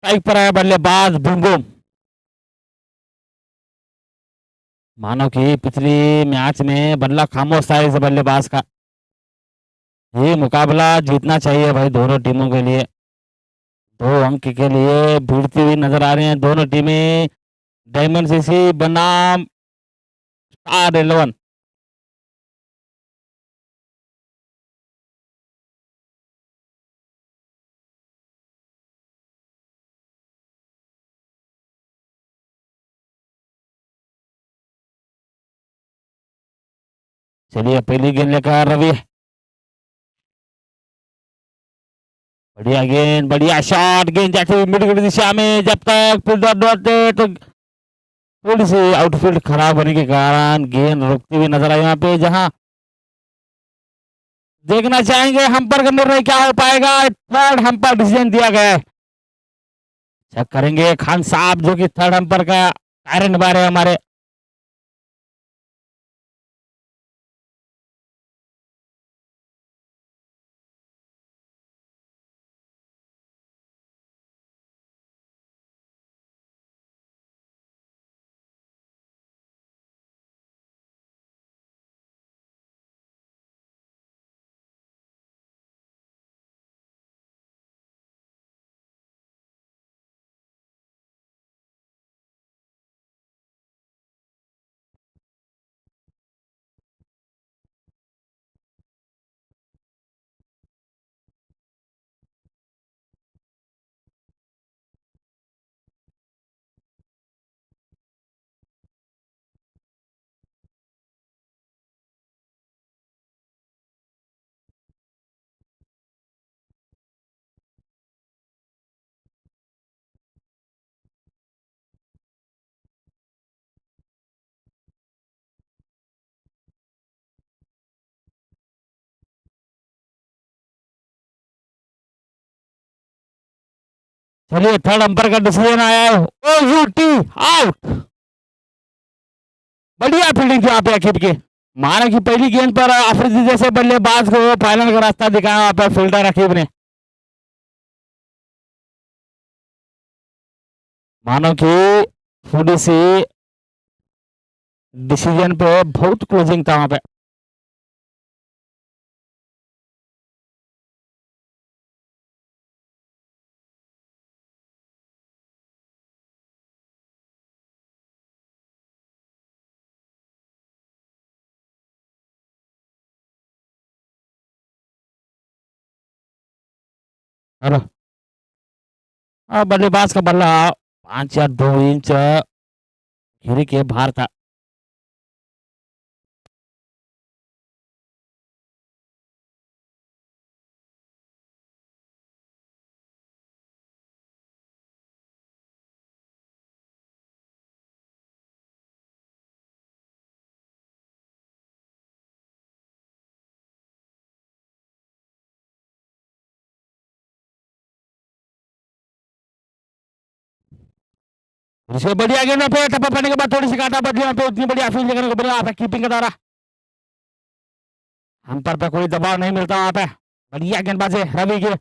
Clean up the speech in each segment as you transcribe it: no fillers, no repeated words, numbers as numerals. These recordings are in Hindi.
स्ट्राइक पर है बल्लेबाज बूम बूम। मानो कि पिछली मैच में बल्ला खामोश था इस बल्लेबाज का। ये मुकाबला जीतना चाहिए भाई दोनों टीमों के लिए। 2 अंक के लिए भिड़ती हुई नजर आ रही हैं दोनों टीमें। डायमंड सीसी बनाम स्टार 11। चलिए पहली गेंद लेकर रवि। बढ़िया गेंद, बढ़िया शॉट, गेंद जाती हुई मिड विकेट दिशा में। जब तक फील्डर दौड़ते तो थोड़ी सी आउटफील्ड खराब होने के कारण गेंद रुकती हुई नजर आई यहाँ पे। जहां देखना चाहेंगे हम्पर का निर्णय क्या हो पाएगा। थर्ड हम्पर डिसीजन दिया गया है। चेक करेंगे खान साहब जो कि थर्ड हम्पर का कार्य निभा रहे हैं हमारे। चलिए थर्ड अंपायर का डिसीजन आया है। OUT out. बढ़िया फील्डिंग थी वहां पे अखिब की। माना कि पहली गेंद पर अफरीदी जैसे बल्लेबाज को फाइनल का रास्ता दिखाया वहां पर फील्डर अखिब ने। मानो कि थोड़ी सी डिसीजन पे बहुत क्लोजिंग था वहां पे। हेलो। बल्लेबाज का बल्ला 5 या 2 इंच घेरे के बाहर था। उसके बढ़िया गेंद पे टप्पा पड़ने के बाद थोड़ी सी काटा बदली पे उतनी बढ़िया फील्ड करने को बढ़िया कीपिंग का दौरा। हम पर पे कोई दबाव नहीं मिलता वहां पे। बढ़िया गेंदबाजी रवि की।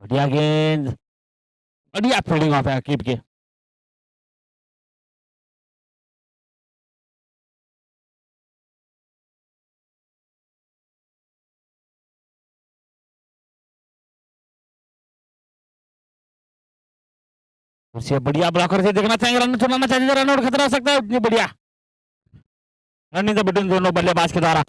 बढ़िया गेंद, बढ़िया फील्डिंग वहां पे कीप की। उससे बढ़िया ब्लॉकर से देखना चाहेंगे रन चुनाना चाहेंगे रन आउट खतरा हो सकता है उतनी बढ़िया रनिंग बिटवीन दोनों बल्लेबाज के द्वारा।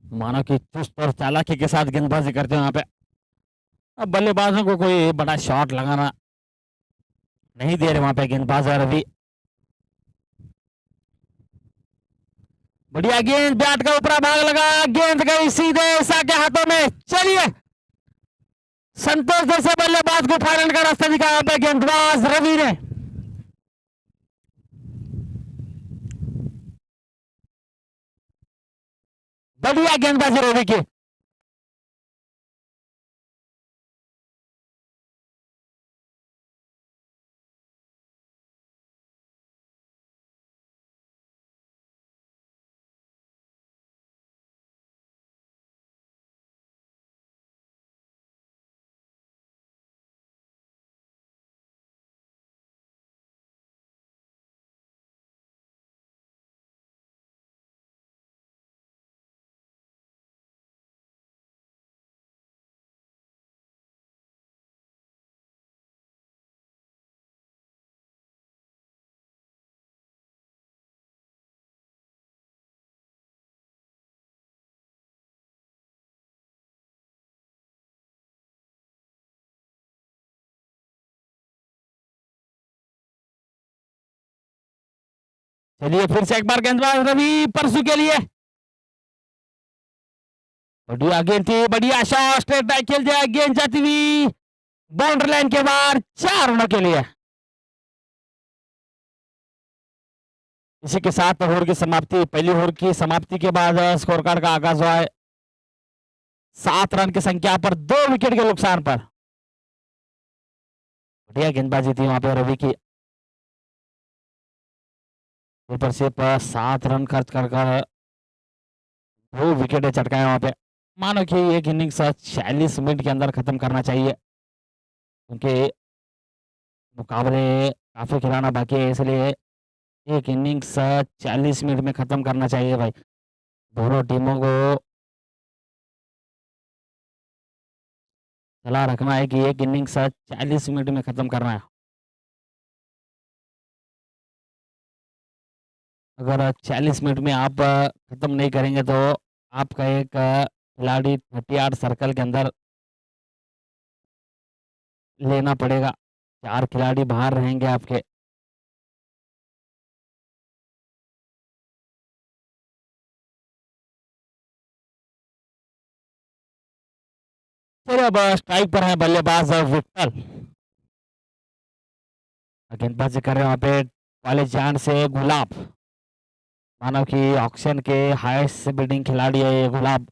मानो कि चुस्त और चालाकी के साथ गेंदबाजी करते हैं वहां पे। अब बल्लेबाजों को कोई बड़ा शॉट लगाना नहीं दे रहे वहां पे गेंदबाज रवि। बढ़िया गेंद, बैट का ऊपरा भाग लगा, गेंद गई सीधे ईसा के हाथों में। चलिए, संतोष जैसे बल्लेबाज को फाइनल का रास्ता दिखाया पे गेंदबाज रवि ने। बढ़िया गेंदबाजी रवि की। चलिए फिर से एक बार गेंदबाज रवि परसू के लिए। बढ़िया गेंद थी, बढ़िया शॉट, स्ट्रेट बैक खेल दिया, गेंद जाती हुई बाउंड्री लाइन के बाहर, 4 रनों के लिए। इसी के साथ ओवर की समाप्ति, पहली ओवर की समाप्ति के बाद स्कोर कार्ड का आगाज हुआ है 7 रन की संख्या पर 2 विकेट के नुकसान पर। बढ़िया गेंदबाजी थी वहां पे रवि की। ऊपर से 7 रन खर्च कर 2 विकेट चटकाए वहां पे। मानो कि एक इनिंग्स 46 मिनट के अंदर खत्म करना चाहिए, क्योंकि मुकाबले काफी खिलाना बाकी है, इसलिए एक इनिंग्स 40 मिनट में खत्म करना चाहिए भाई। दोनों टीमों को सलाह रखना है कि एक इनिंग्स 40 मिनट में खत्म करना है। अगर 40 मिनट में आप खत्म नहीं करेंगे तो आपका एक खिलाड़ी 38 सर्कल के अंदर लेना पड़ेगा, 4 खिलाड़ी बाहर रहेंगे आपके। फिर अब स्ट्राइक पर है बल्लेबाज विक्टर। गेंदबाजी कर रहे हैं वहां पे कॉलेज जान से गुलाब। मानो कि ऑक्शन के हाईएस्ट बिडिंग खिलाड़ी है ये गुलाब।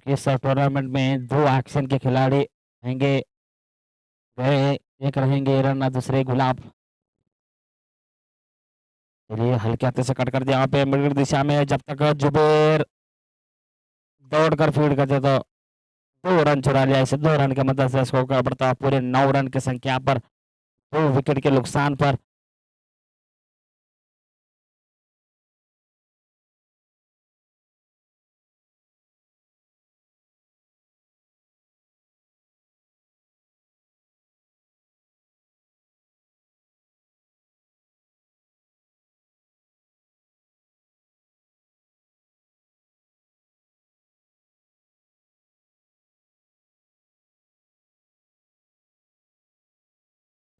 इस टूर्नामेंट में 2 एक्शन के खिलाड़ी रहेंगे, गए, एक रहेंगे रन, दूसरे गुलाब। चलिए हल्के हाथे से कट कर दिया वहां पे मिडिल दिशा में, जब तक जुबेर दौड़कर फील्ड करते तो 2 रन चुरा लिया। इसे 2 रन की मदद से स्कोर का बढ़ता पूरे 9 रन की संख्या पर 2 विकेट के नुकसान पर।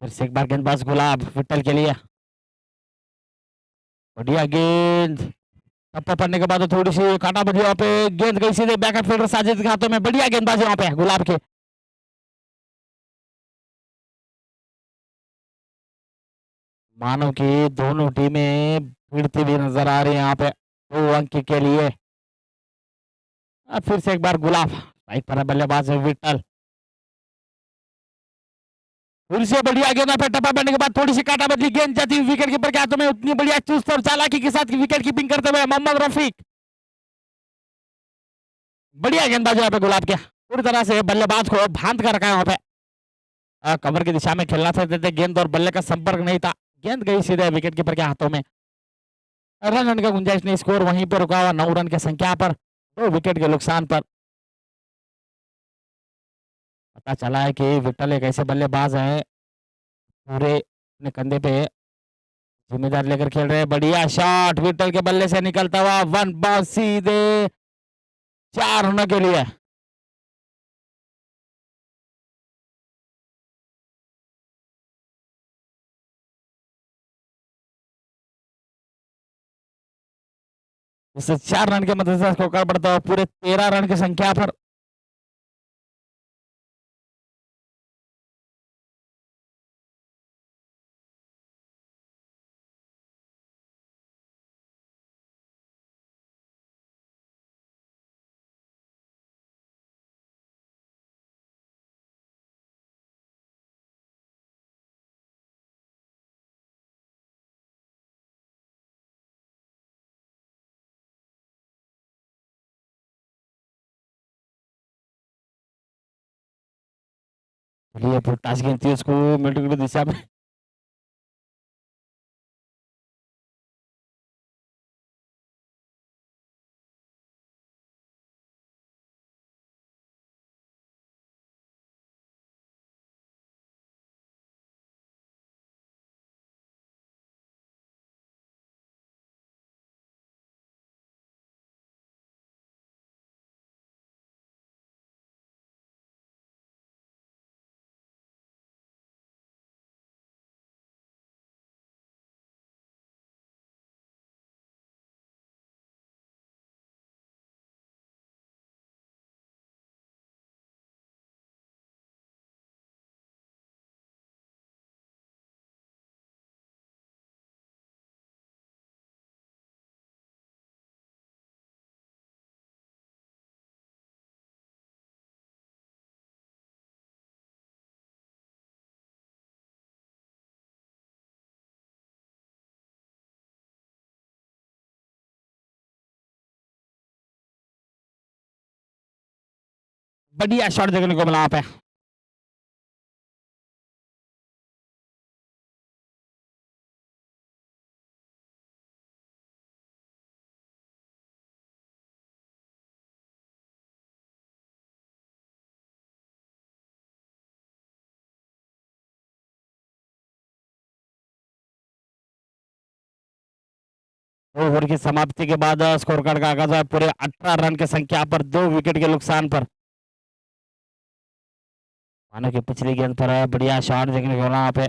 फिर से एक बार गेंदबाज गुलाब विट्टल के लिए। बढ़िया गेंद, टप्पा पड़ने के बाद तो थोड़ी सी काटा बजी वहां पे, गेंद गई सीधे बैकअप फील्डर साजिद के हाथों में। बढ़िया गेंदबाजी वहां पे गुलाब के। मानो कि दोनों टीमें भिड़ती हुई नजर आ रही है यहाँ पे 2 अंक के लिए। फिर से एक बार गुलाब स्ट्राइक पर है बल्लेबाज विट्टल। फिर से बढ़िया गेंद पे टप्पा पड़ने के बाद थोड़ी सी काटा बदली, गेंद जाती हुई विकेट कीपर के हाथों में। उतनी बढ़िया चुस्त और चालाकी के साथ विकेट कीपिंग करते हुए मोहम्मद रफीक। बढ़िया गेंदबाज यहाँ पे गुलाब के, पूरी तरह से बल्लेबाज को बांध कर रखा है वहां पे। कवर की दिशा में खेलना चाहते थे, गेंद और बल्ले का संपर्क नहीं था, गेंद गई सीधे विकेट कीपर के हाथों में। रन का गुंजाइश नहीं, स्कोर वहीं पर रुका हुआ 9 रन की संख्या पर 2 विकेट के नुकसान पर। पता चला है कि विट्टल एक ऐसे बल्लेबाज हैं, पूरे अपने कंधे पे जिम्मेदार लेकर खेल रहे हैं, बढ़िया शॉट विठल के बल्ले से निकलता हुआ, वन बॉल सीधे 4 होने के लिए। इससे 4 रन की मदद से स्कोर बढ़ता हुआ पूरे 13 रन की संख्या पर। चलिए टास गिनती है उसको मिड दिशा में। बढ़िया शॉट देखने को मिला वहां पे। ओवर की समाप्ति के बाद स्कोर कार्ड का आगाज है पूरे 18 रन की संख्या पर 2 विकेट के नुकसान पर। मानो कि पिछली गेंद पर बढ़िया शॉट देखने को मिला वहां पे।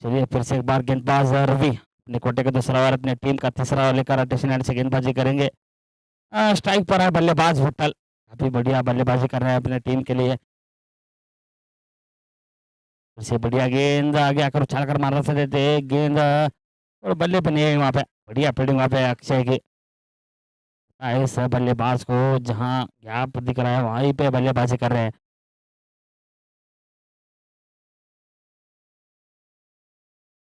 चलिए फिर से एक बार गेंदबाज रवि अपने कोटे का दूसरा ओवर अपनी टीम का तीसरा ओवर लेकर अटेशन एंड से गेंदबाजी करेंगे। स्ट्राइक पर है बल्लेबाज विठल, काफी बढ़िया बल्लेबाजी कर रहे हैं अपने टीम के लिए। फिर से बढ़िया गेंद आगे आकर उछाल कर मारना से देते गेंद और बल्ले पे नहीं है वहां पे। बढ़िया फील्डिंग वहां पे अक्षय की। इस बल्लेबाज को जहां गैप दिख रहा है वहीं पे बल्लेबाजी कर रहे हैं।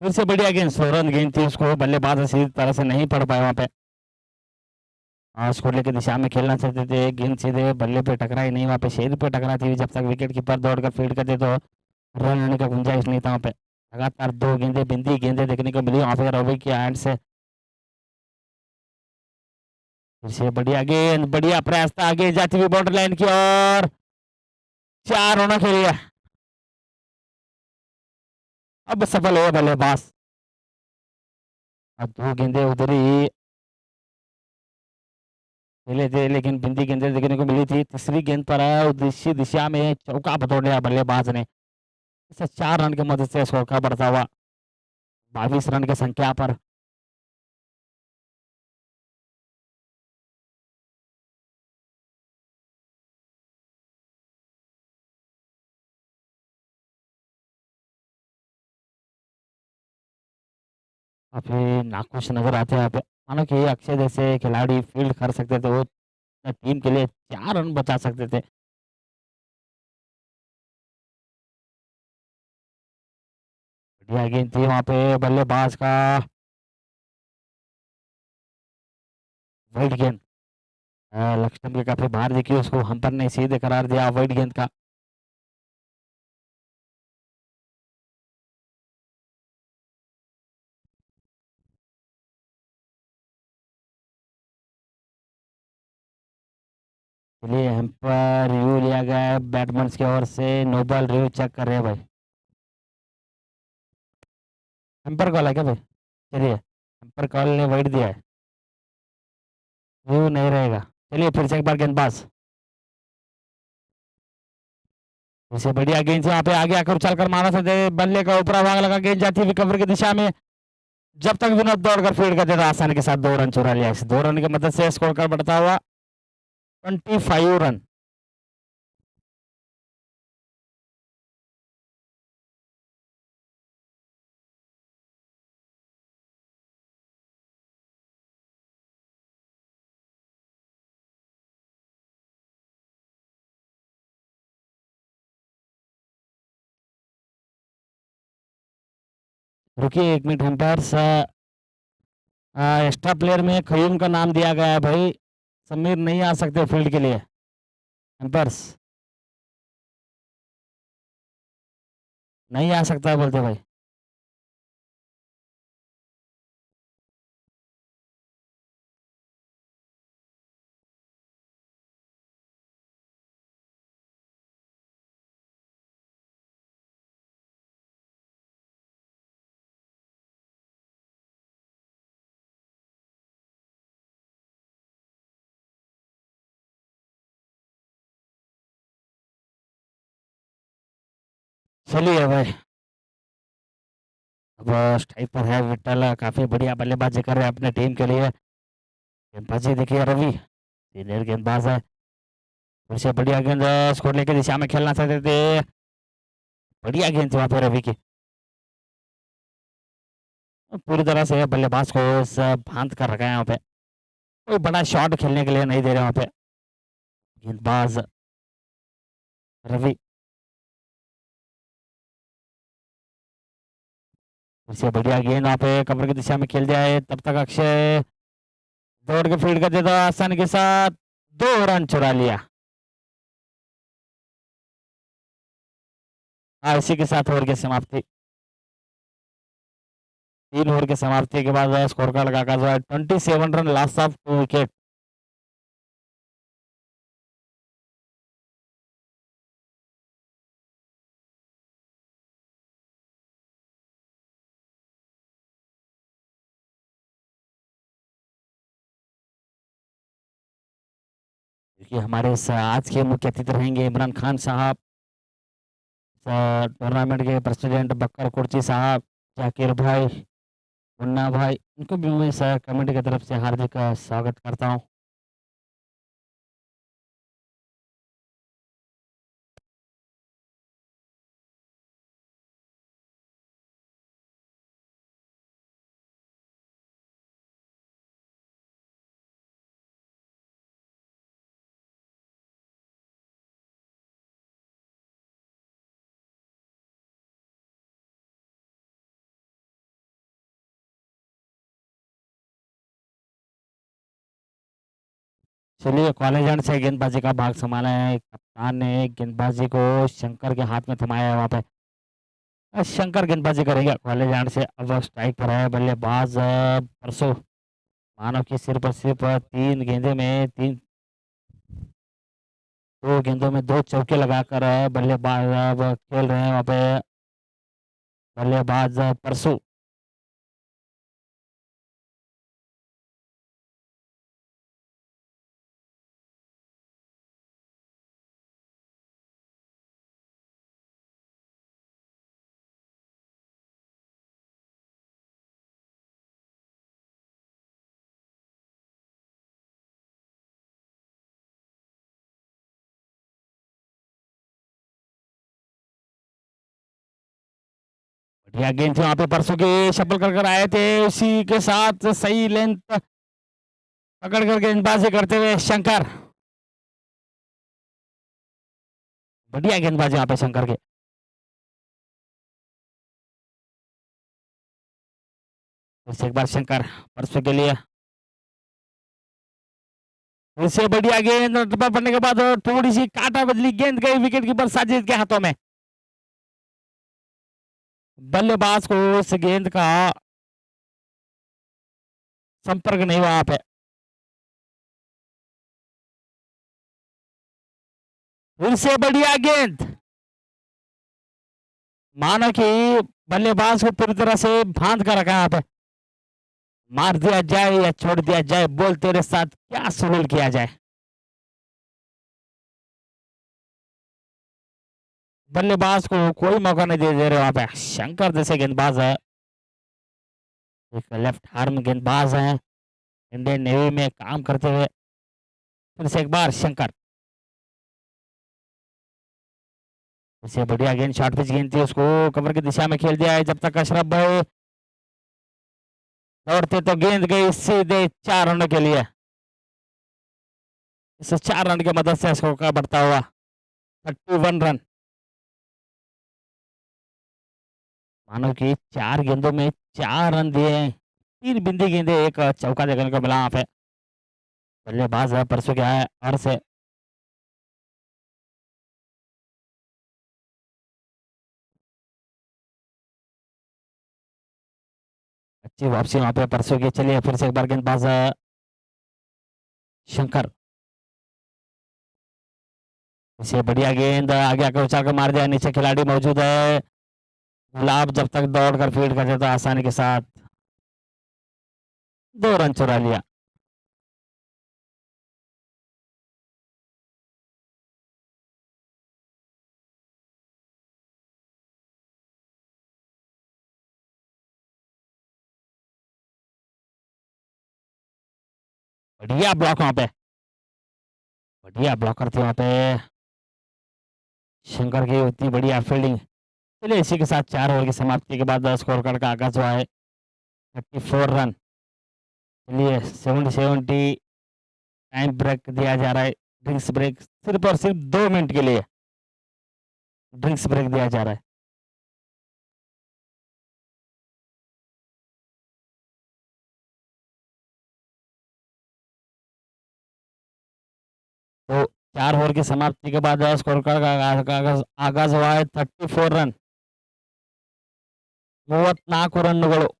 फिर से बढ़िया गेंद सोरन गेंद थी उसको बल्लेबाज सीधी तरह से नहीं पड़ पाया वहां पे। उसको लेकर दिशा में खेलना चाहते थे, गेंद सीधे बल्ले पे टकराई नहीं वहां पे, शेर पे टकरा थी। जब तक विकेट कीपर दौड़कर फील्ड कर दे तो रन लेने का गुंजाइश नहीं था वहां पे। लगातार 2 गेंदे बिंदी गेंदे देखने को मिली वहां पे रवि की हैंड से। फिर से बढ़िया गेंद बढ़िया प्रयास था, आगे जाती हुई बाउंड्री लाइन की ओर 4 होना के लिए। अब सफल हुए बल्लेबाज। अब 2 गेंदे उधर ही खेले थे लेकिन बिंदी गेंदें देखने को मिली थी। तीसरी गेंद पर उद्देश्य दिशा में चौका बटोर लिया बल्लेबाज ने। इसे 4 रन की मदद से स्कोर का बढ़ता हुआ 22 रन की संख्या पर। काफ़ी नाखुश नज़र आते हैं यहाँ पे। मानो कि अक्षय जैसे खिलाड़ी फील्ड कर सकते थे, वो टीम के लिए 4 रन बचा सकते थे। बढ़िया गेंद थी वहाँ पे बल्लेबाज का वाइड गेंद। लक्ष्मण के काफ़ी बाहर दिखी, उसको हम्पर ने सीधे करार दिया वाइड गेंद का। चलिए हम्पर रिव्यू लिया गया है बैट्समैन की ओर से। नो बॉल रिव्यू चेक कर रहे हैं भाई। हम्पर कॉल है क्या भाई? चलिए हम्पर कॉल ने वाइड दिया है, रिव्यू नहीं रहेगा। चलिए फिर से एक बार गेंदबाज, उसे बढ़िया गेंद से वहाँ पे आगे आकर उछलकर मारा था बल्ले का ऊपरा भाग लगा, गेंद जाती है कवर की दिशा में। जब तक विनोद दौड़कर फील्ड कर देता, आसानी के साथ 2 रन चुरा लिया। इस 2 रन की मदद से स्कोर कर बढ़ता हुआ 25 रन। रुकिए 1 मिनट हम्पायर्स, एक्स्ट्रा प्लेयर में खयूम का नाम दिया गया है भाई। समीर नहीं आ सकते फील्ड के लिए। एम्पर्स नहीं आ सकता है बोलते भाई। चलिए भाई, अब स्ट्राइक पर है विट्ठल, काफी बढ़िया बल्लेबाजी कर रहे हैं अपने टीम के लिए। गेंदबाजी देखिए रवि, सीनियर गेंदबाज है। उसे बढ़िया गेंद स्कोर लेके दिशा में खेलना चाहते थे। बढ़िया गेंद थी वहां पे रवि की। पूरी तरह से बल्लेबाज को बांध कर रखा है यहाँ पे। कोई बड़ा शॉट खेलने के लिए नहीं दे रहे वहां पे गेंदबाज रवि। उसे बढ़िया गेंद वहां पे कमर की दिशा में खेल दिया है। तब तक अक्षय दौड़ के फील्ड कर देता, आसानी के साथ 2 रन चुरा लिया। इसी के साथ ओवर की समाप्ति। 3 ओवर की समाप्ति के बाद स्कोर का लगा 27 रन, लास्ट ऑफ 2 विकेट। देखिए हमारे आज के मुख्य अतिथि रहेंगे इमरान खान साहब, टूर्नामेंट के प्रेसिडेंट बकर कुर्ची साहब, जाकिर भाई, मुन्ना भाई, उनको भी मैं कमेटी की तरफ से हार्दिक स्वागत करता हूँ। चलिए कॉलेज से गेंदबाजी का भाग संभाला है कप्तान ने। गेंदबाजी को शंकर के हाथ में थमाया है वहाँ पे। शंकर गेंदबाजी करेंगे कॉलेज से। अब स्ट्राइक पर है बल्लेबाज परसों। मानव के सिर पर सिर्फ 3 गेंदे में 2 गेंदों में 2 चौके लगाकर बल्लेबाज अब खेल रहे हैं वहाँ पे बल्लेबाज परसों। बढ़िया गेंद थी वहाँ पे परसों के शफल कर कर आए थे, उसी के साथ सही लेंथ पकड़ कर गेंदबाजी करते हुए शंकर। बढ़िया गेंदबाजी यहाँ पे शंकर के। फिर से एक बार शंकर परसों के लिए। फिर से बढ़िया गेंद टप्पा पड़ने के बाद थोड़ी सी काटा बदली गेंद गई विकेट कीपर साजिद के हाथों में। बल्लेबाज को उस गेंद का संपर्क नहीं हुआ वहां पे। फिर से बढ़िया गेंद, मानो कि बल्लेबाज को पूरी तरह से बांध कर रखा है यहाँ पे। मार दिया जाए या छोड़ दिया जाए, बोल तेरे साथ क्या सुलूल किया जाए। बल्लेबाज को कोई मौका नहीं दे रहे वहां पे। शंकर जैसे गेंदबाज है, एक लेफ्ट आर्म गेंदबाज है, इंडियन नेवी में काम करते हुए। फिर से एक बार शंकर। फिर से बढ़िया गेंद, शॉर्ट पिच गेंद थी, उसको कवर की दिशा में खेल दिया है। जब तक अशरफ भाई दौड़ते तो गेंद गई सीधे 4 रनों के लिए। इस 4 रन की मदद से स्कोर का बढ़ता हुआ 31 रन। मानो कि 4 गेंदों में 4 रन दिए हैं, 3 बिंदी गेंदे, एक चौका देखने को मिला वहां पे। बल्लेबाज है परसों क्या है और से। अच्छी वापसी वहां पे परसों की। चलिए फिर से एक बार गेंदबाज शंकर। इसे बढ़िया गेंद आगे आकर उछाल कर मार दिया, नीचे खिलाड़ी मौजूद है। गुलाब जब तक दौड़ कर फील्ड करते तो आसानी के साथ 2 रन चुरा लिया। बढ़िया ब्लॉक वहां पे, बढ़िया ब्लॉकर थे वहां पे शंकर की, उतनी बढ़िया फील्डिंग। चलिए इसी के साथ 4 ओवर की समाप्ति के बाद स्कोर कार्ड का आगाज हुआ है। 34 रन। चलिए 70 टाइम ब्रेक दिया जा रहा है। ड्रिंक्स ब्रेक सिर्फ और सिर्फ 2 मिनट के लिए ड्रिंक्स ब्रेक दिया जा रहा है। तो 4 ओवर की समाप्ति के बाद स्कोर कार्ड का आगाज आगाज हुआ है। 34 रन, 34 रನ್ನುಗಳು।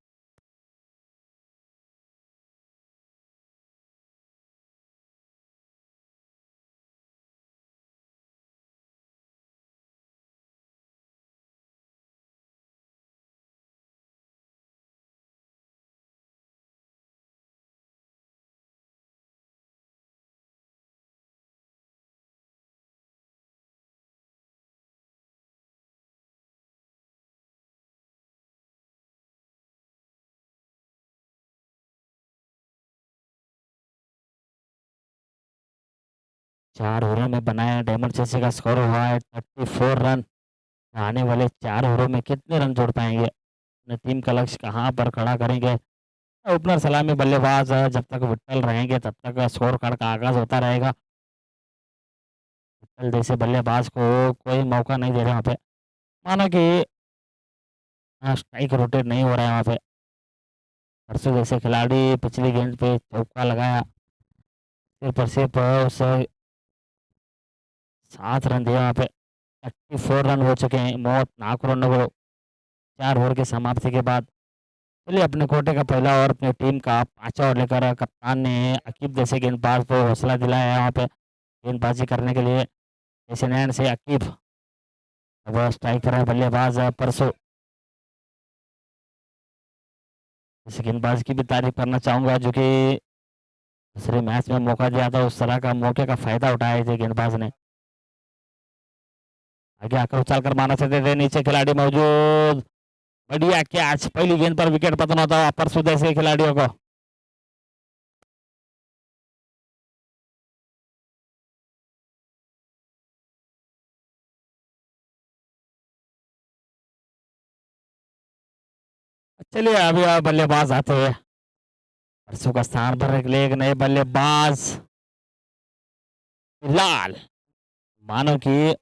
चार ओवरों में बनाया डायमंड चेसी का स्कोर हुआ है 34 रन। आने वाले 4 ओवरों में कितने रन जोड़ पाएंगे, अपने टीम का लक्ष्य कहाँ पर खड़ा करेंगे। ओपनर सलामी बल्लेबाज जब तक विट्ठल रहेंगे तब तक स्कोर कार्ड का आगाज होता रहेगा। विट्ठल जैसे बल्लेबाज को कोई मौका नहीं दे रहे वहाँ पे। मानो कि स्ट्राइक रोटेट नहीं हो रहा है वहाँ पे। परसों जैसे खिलाड़ी पिछली गेंद पे चौका लगाया, सिर्फ और सिर्फ उसे 7 रन दिए वहाँ पे। 34 रन हो चुके हैं। 34 रन 4 ओवर की समाप्ति के बाद। चलिए अपने कोटे का पहला ओवर अपनी टीम का 5वां ओवर लेकर कप्तान ने अकीब जैसे गेंदबाज को हौसला दिलाया है वहाँ पे गेंदबाजी करने के लिए। जैसे नैन से अकीब अब स्ट्राइक पर है बल्लेबाज परसों। इस गेंदबाज की भी तारीफ करना चाहूंगा जो कि दूसरे मैच में मौका दिया था, उस तरह का मौके का फायदा उठाया थे गेंदबाज ने। आगे आकर उछाल कर मारना चाहते थे, नीचे खिलाड़ी मौजूद। बढ़िया कैच, पहली गेंद पर विकेट पतन होता है परसों जैसे खिलाड़ियों को। चलिए अभी बल्लेबाज आते हैं। परसों का स्थान भरने के लिए एक नए बल्लेबाज बिलाल, मानो कि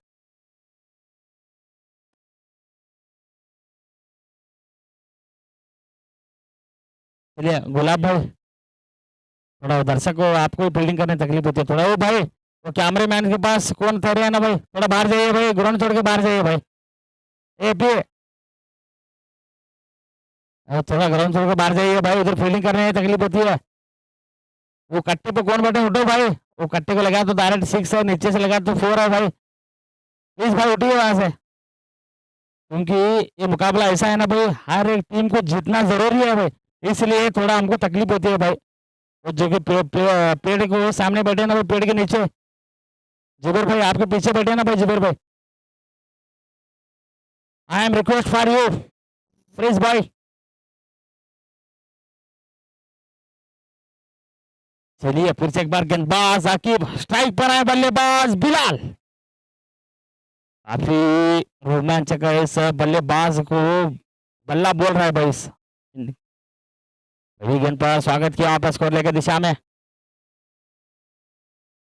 चलिए गुलाब भाई, थोड़ा दर्शक को आपको ही फील्डिंग करने में तकलीफ होती है थोड़ा। ओ भाई, वो कैमरे मैन के पास कौन ठहरे है ना भाई, थोड़ा बाहर जाइए भाई, ग्राउंड छोड़ के बाहर जाइए भाई। ए पी, थोड़ा ग्राउंड छोड़ के बाहर जाइए भाई, उधर फील्डिंग करने में तकलीफ होती है। वो कट्टे पे कौन बैठे, उठो भाई। वो कट्टे को लगा तो डायरेक्ट 6 है, नीचे से लगा तो 4 है भाई। प्लीज भाई उठिए वहां से, क्योंकि ये मुकाबला ऐसा है ना भाई, हर एक टीम को जीतना जरूरी है भाई, इसलिए थोड़ा हमको तकलीफ होती है भाई। वो जो कि पेड़ को सामने बैठे ना भाई, पेड़ के नीचे जुबेर भाई आपके पीछे बैठे ना भाई, जुबेर भाई, I am request for you please भाई। चलिए फिर से एक बार गेंदबाज आकिब, स्ट्राइक पर आए बल्लेबाज बिलाल। काफी रोमांचक है इस बल्लेबाज को, बल्ला बोल रहा है भाई इस बड़ी गेंद पर, स्वागत किया वापस स्कोर लेकर दिशा में।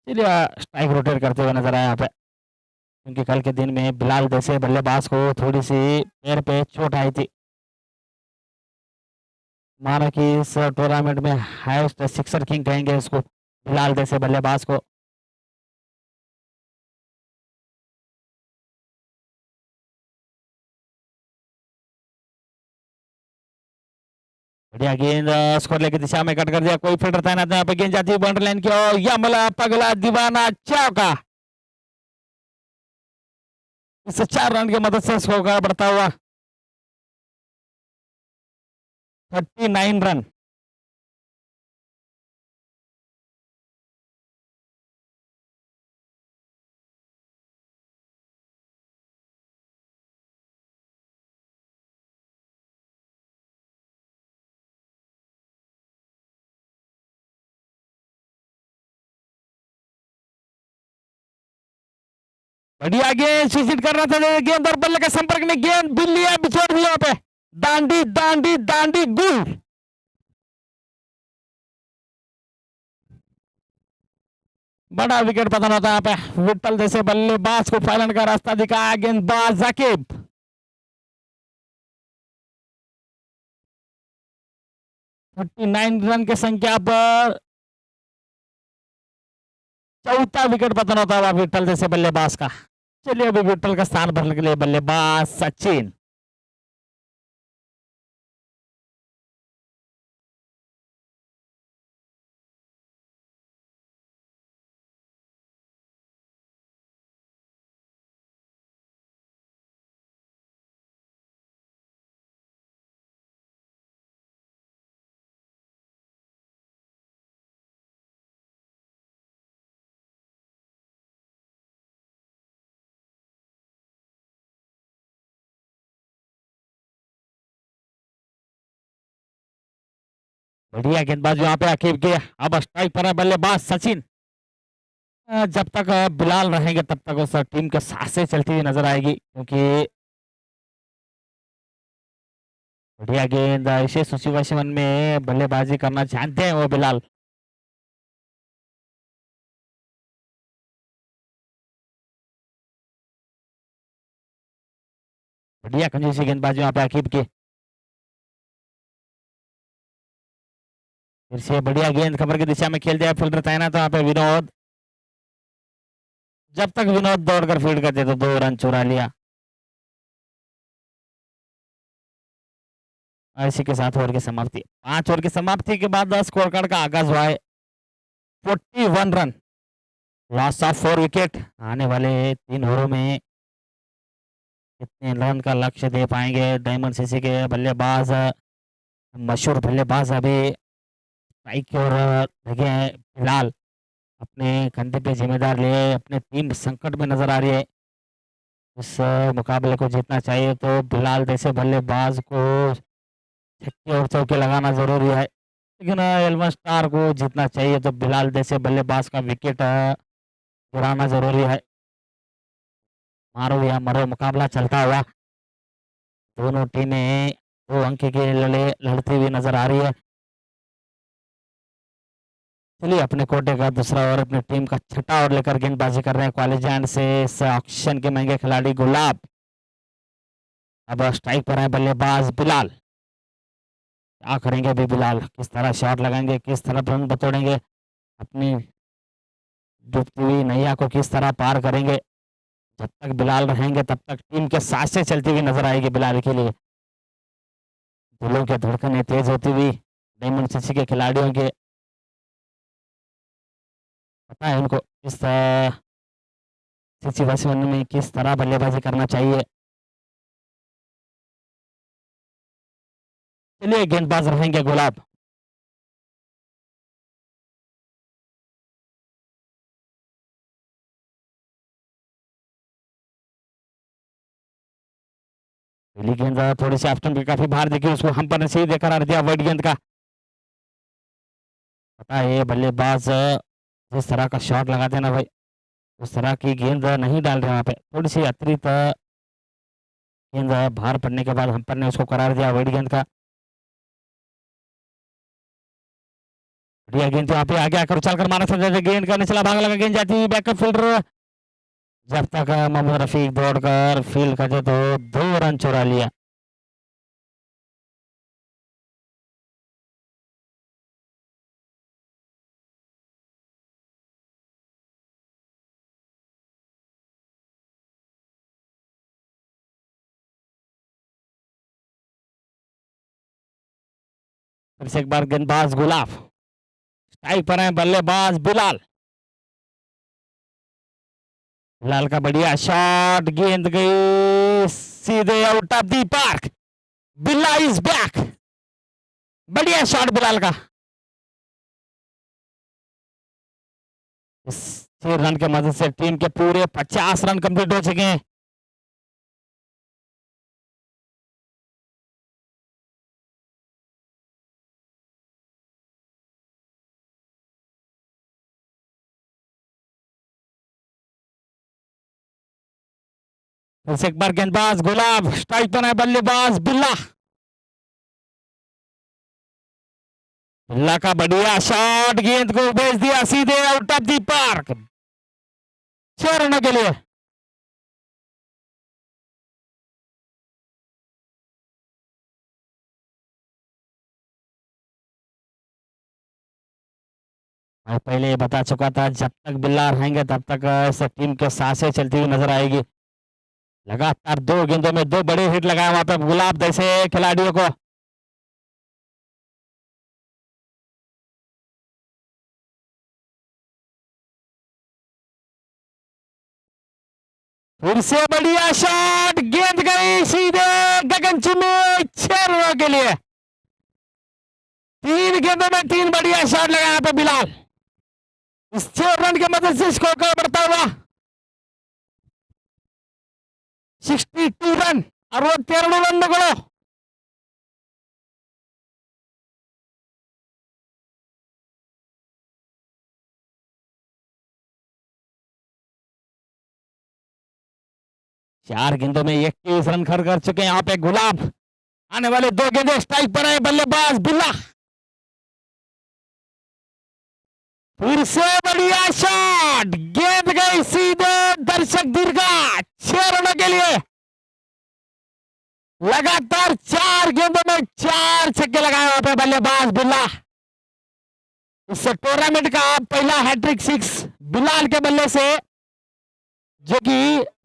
चलिए स्ट्राइक रोटेट करते हुए नजर आया यहाँ पे, क्योंकि कल के दिन में बिलाल जैसे बल्लेबाज को थोड़ी सी पैर पे चोट आई थी। माना कि इस टूर्नामेंट में हाईएस्ट सिक्सर किंग कहेंगे इसको, बिलाल जैसे बल्लेबाज को। बढ़िया गेंद, स्कोर लेके दिशा में कट कर दिया, कोई फील्डर तैनात यहाँ पे, गेंद जाती है बाउंड्री लाइन की ओर, यमला पगला दीवाना चौका। इस 4 रन की मदद से स्कोर बढ़ता हुआ 39 रन। बढ़िया गेंद, सुसिट कर रहा था गेंद और बल्ले के संपर्क में गेंद बिल्ली बिछोड़ दिया पे, दांडी दांडी दांडी गुल। बड़ा विकेट पतन होता है यहाँ पे, विट्ठल जैसे बल्लेबाज को फाइनल का रास्ता दिखाया गेंदबाज जाकिब। 39 रन की संख्या पर चौथा विकेट पतन होता हुआ विट्ठल जैसे बल्लेबाज का। चलिए अभी विट्ठल का स्थान भरने के लिए बल्लेबाज सचिन। बढ़िया गेंदबाज यहाँ पे आकिब के, अब स्ट्राइक पर है बल्लेबाज सचिन। जब तक बिलाल रहेंगे तब तक उस टीम के सांसें चलती हुई नजर आएगी, क्योंकि बढ़िया गेंद, विशेष सिचुएशन में बल्लेबाजी करना जानते हैं वो बिलाल। बढ़िया कंजूसी गेंदबाजी यहाँ पे आकिब की, फिर से बढ़िया गेंद खबर की दिशा में खेल दिया, फील्डर तैनात वहां पे विनोद। जब तक विनोद दौड़कर फील्ड करते तो 2 रन चुरा लिया। इसी के साथ ओवर की समाप्ति, 5 ओवर की समाप्ति के बाद स्कोर कार्ड का आगाज हुआ है। 41 रन, लॉस ऑफ 4 विकेट। आने वाले 3 ओवरों में कितने रन का लक्ष्य दे पाएंगे डायमंड सीसी के बल्लेबाज, मशहूर बल्लेबाज अभी स्ट्राइक की ओर लगे हैं फिलहाल, अपने कंधे पे जिम्मेदार लिए, अपने टीम संकट में नजर आ रही है। इस मुकाबले को जीतना चाहिए तो बिलाल जैसे बल्लेबाज को छक्के और चौके लगाना जरूरी है, लेकिन एल्वन स्टार को जीतना चाहिए तो बिलाल जैसे बल्लेबाज का विकेट गिराना जरूरी है। मारो या मरो मुकाबला चलता हुआ, दोनों टीमें 2 अंक की लड़ती हुई नजर आ रही है। चलिए अपने कोटे का दूसरा ओवर अपनी टीम का छठा ओवर लेकर गेंदबाजी कर रहे हैं कॉलेजियन से इस ऑक्शन के महंगे खिलाड़ी गुलाब। अब स्ट्राइक पर है बल्लेबाज बिलाल। क्या करेंगे अभी बिलाल, किस तरह शॉट लगाएंगे, किस तरह रन बतोड़ेंगे, अपनी डूबती हुई नैया को किस तरह पार करेंगे। जब तक बिलाल रहेंगे तब तक टीम के सांसें चलती हुई नजर आएगी बिलाल के लिए। दिलों की धड़कनें तेज होती हुई डायमंड सिटी के खिलाड़ियों के पता है उनको इस सिचुएशन में किस तरह बल्लेबाजी करना चाहिए। चलिए गेंदबाज रहेंगे गुलाब। पहली गेंद थोड़ी सी ऑप्शन पे काफी बाहर देखी, उसको हम पर ने सही देखा कर दिया वाइड गेंद का। पता है ये बल्लेबाज जिस तरह का शॉट लगाते हैं ना भाई, उस तरह की गेंद नहीं डाल रहे वहां पे। थोड़ी सी अतिरिक्त गेंद बाहर पड़ने के बाद हम पर ने उसको करार दिया वाइड गेंद का। बढ़िया गेंद यहाँ पे आगे आकर उछाल कर मारा था गेंद का निचला भाग लगा, गेंद जाती हुई बैकअप फील्डर जब तक मोहम्मद रफीक दौड़कर फील्ड करते तो 2 रन चुरा लिया। फिर से एक बार गेंदबाज गुलाब, स्ट्राइक पर है बल्लेबाज बिलाल। बिलाल का बढ़िया शॉट, गेंद गई सीधे आउट ऑफ दी पार्क। बिल्ला इज बैक। बढ़िया शॉट बिलाल का। इस 6 रन के मदद से टीम के पूरे 50 रन कंप्लीट हो चुके हैं। फिर से एक बार गेंदबाज गुलाब, स्ट्राइक पर है बल्लेबाज बिल्ला। बिल्ला का बढ़िया शॉट, गेंद को भेज दिया सीधे आउट ऑफ दी पार्क 6 रनों के लिए। मैं पहले बता चुका था जब तक बिल्ला रहेंगे तब तक इस टीम के सांसें चलती हुई नजर आएगी। लगातार 2 गेंदों में 2 बड़े हिट लगाए वहां पे गुलाब जैसे खिलाड़ियों को। फिर से बढ़िया शॉट, गेंद गई सीधे गगनचुंबी 6 रनों के लिए। 3 गेंदों में 3 बढ़िया शॉट लगाया यहाँ पे बिलाल। इस 6 रन की मदद से स्कोर का बढ़ता हुआ 62 ರನ್ 62 ರನ್ನುಗಳು। चार गेंदों में 21 रन खर्च कर चुके हैं यहाँ पे गुलाब। आने वाले 2 गेंदे स्ट्राइक पर है बल्लेबाज बिल्ला। फिर से बढ़िया शॉट, गेंद गई सीधे दर्शक दीर्घा 6 रनों के लिए। लगातार 4 गेंदों में 4 छक्के लगाए वहां पे बल्लेबाज बिल्ला। इस टूर्नामेंट का पहला हैट्रिक 6 बिलाल के बल्ले से, जो कि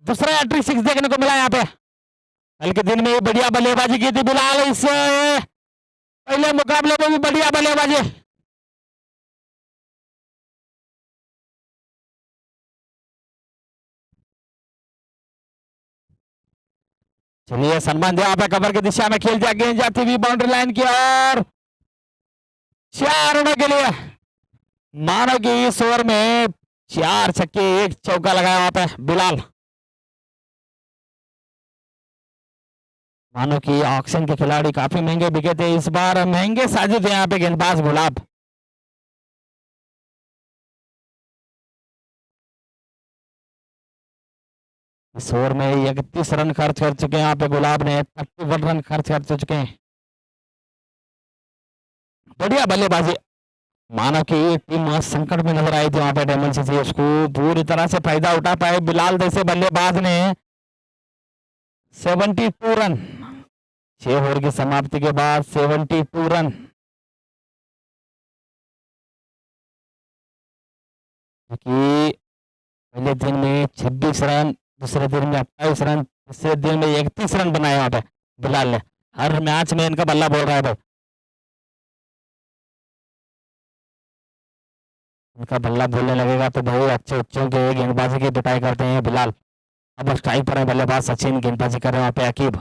दूसरा हैट्रिक 6 देखने को मिला यहाँ पे। कल के दिन में बढ़िया बल्लेबाजी की थी बिलाल, इस पहले मुकाबले में भी बढ़िया बल्लेबाजी। चलिए सम्मान दिया पे कवर की दिशा में खेल दिया, गेंद जाती हुई बाउंड्री लाइन की ओर 4 रनों के लिए। मानो कि इस ओवर में 4 छक्के 1 चौका लगाया वहां पे बिलाल। मानो कि ऑक्शन के खिलाड़ी काफी महंगे बिके थे, इस बार महंगे साजिद है यहाँ पे गेंदबाज गुलाब। इस ओवर में 31 रन खर्च कर चुके हैं यहाँ पे गुलाब ने, 31 रन खर्च कर चुके हैं। बढ़िया बल्लेबाजी। मानो कि ये टीम संकट में नजर आई थी वहां पे डायमंड से उसको पूरी तरह से फायदा उठा पाए बिलाल जैसे बल्लेबाज ने। 72 रन 6 ओवर की समाप्ति के बाद 72 रन। कि पहले दिन में 26 रन, दूसरे दिन में 28 रन, तीसरे दिन में 31 रन बनाए वहां पे बिलाल ने। हर मैच में इनका बल्ला बोल रहा है भाई, इनका बल्ला बोलने लगेगा तो भाई अच्छे अच्छों के गेंदबाजी की पिटाई करते हैं बिलाल। अब स्ट्राइक पर है बल्लेबाज सचिन, गेंदबाजी कर रहे हैं वहां पे अकीब।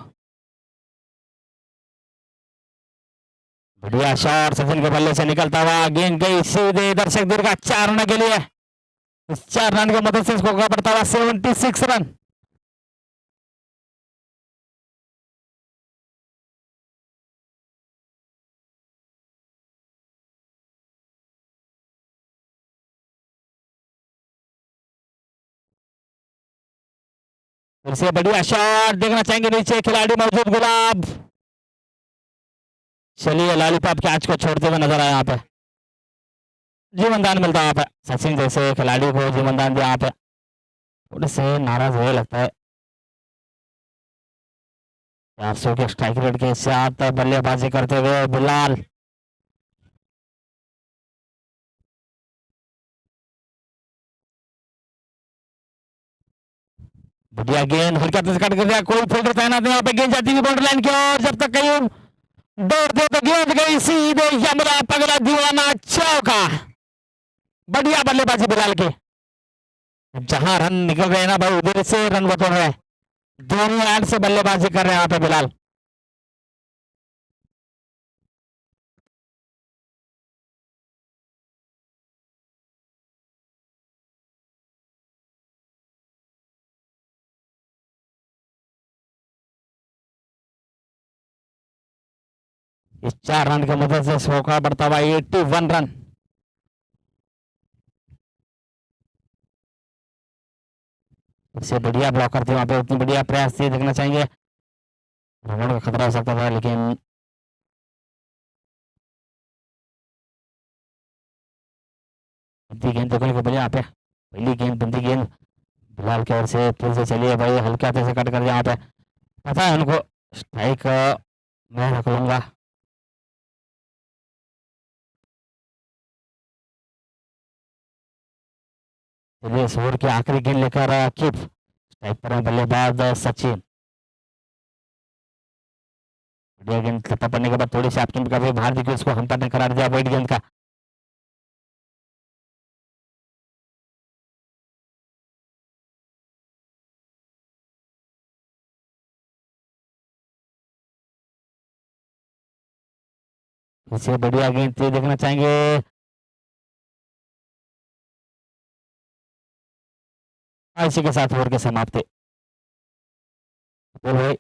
बढ़िया शॉट सचिन के बल्ले से निकलता हुआ, गेंद गई सीधे दर्शक दूर का 4 रन के लिए। इस 4 रन की मदद से इसको बढ़ता हुआ 76 रन। फिर से बढ़िया शॉट देखना चाहेंगे, नीचे खिलाड़ी मौजूद गुलाब। चलिए लॉलीपॉप के आज को छोड़ते हुए नजर आया यहाँ पे, जीवन दान मिलता है यहाँ पे सचिन जैसे खिलाड़ी को जीवन दान दिया यहाँ पे। थोड़े से नाराज हुए लगता है। 400 के स्ट्राइक रेट के साथ बल्लेबाजी करते हुए बिलाल। बढ़िया गेंद हल्का कट कर दिया, कोई फील्डर तैनात यहाँ पे, गेंद जाती हुई बाउंड्री लाइन की ओर, जब तक कहीं दौड़ते तो गेंद गई सीधे यमरा पगला दीवाना चौका। बढ़िया बल्लेबाजी बिलाल की, जहां रन निकल रहे हैं ना भाई उधर से रन बटोर रहे हैं, दोनों एंड से बल्लेबाजी कर रहे हैं यहाँ पे बिलाल। इस 4 रन की मदद से स्कोर बढ़ता हुआ 81 रन। इससे बढ़िया ब्लॉकर थे वहां पे, उतनी बढ़िया प्रयास थी, देखना चाहेंगे। भ्रमण का खतरा हो सकता था लेकिन बंदी गेंद देखने को मिली यहाँ पे, पहली गेंद बंदी गेंद बिलाल की ओर से फिर से चलिए भाई, हल्के हाथे से कट कर दिया यहाँ पे, पता है उनको स्ट्राइक मैं रख लूंगा। चलिए इस ओवर की आखिरी गेंद लेकर किप स्ट्राइक पर है बल्लेबाज सचिन। बढ़िया गेंद थप्पा पड़ने के बाद थोड़ी सी आपकी कभी बाहर दिखी, उसको हम पर ने करार दिया वाइट गेंद का। इसे बढ़िया गेंद थी, देखना चाहेंगे। इसी के साथ ओवर के समाप्ति। तो भाई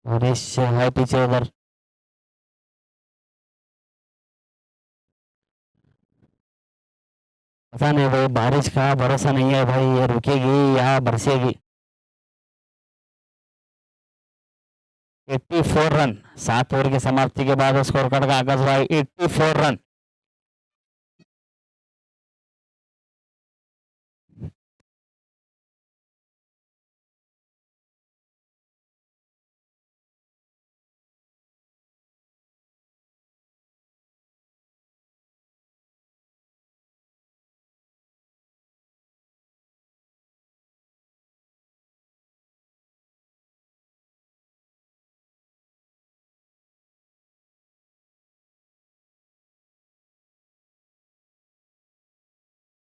हरीश है पीछे उधर, पता नहीं भाई, बारिश का भरोसा नहीं है भाई, ये रुकेगी या बरसेगी। 84 रन 7 ओवर की समाप्ति के बाद स्कोर कार्ड का आगाज हुआ 84 रन।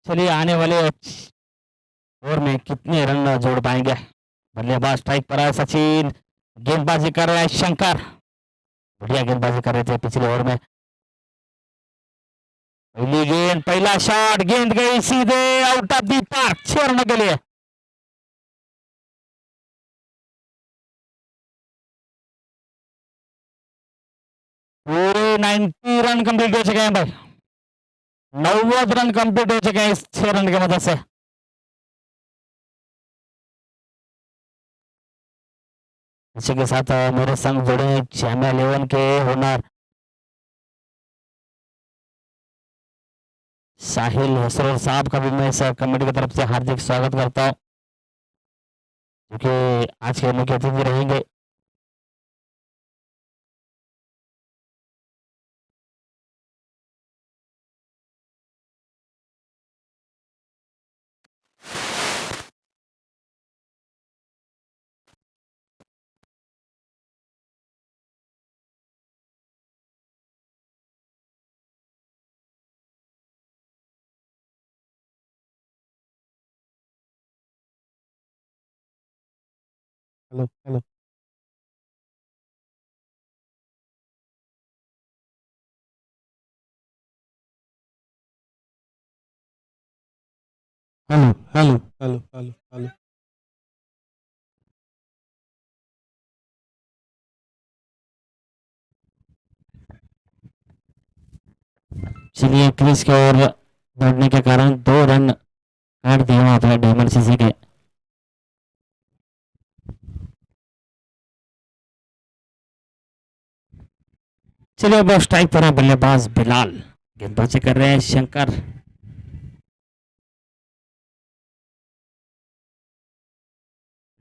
चलिए आने वाले ओवर में कितने रन जोड़ पाएंगे। बल्लेबाज स्ट्राइक पर है सचिन, गेंदबाजी कर रहा है शंकर। बढ़िया गेंदबाजी कर रहे थे पिछले ओवर में। पहली गेंद पहला शॉट, गेंद गई सीधे out of the park 6 run के लिए। पूरे 90 रन कंप्लीट हो चुके हैं भाई, 90 रन कंप्लीट हो चुके हैं इस 6 रन की मदद से। इसी के साथ मेरे संग जुड़े चैम्पियन 11 के ओनर साहिल हसरोर साहब का भी मैं इस कमेटी की तरफ से हार्दिक स्वागत करता हूँ, क्योंकि आज के मुख्य अतिथि रहेंगे। Hello hello. Hello hello hello hello hello. चलिए क्रीज की ओर बढ़ने के कारण 2 रन काट दिए वहां पर डायमंड सीसी के। चलिए अब स्ट्राइक पर है बल्लेबाज बिलाल, गेंदबाजी कर रहे हैं शंकर।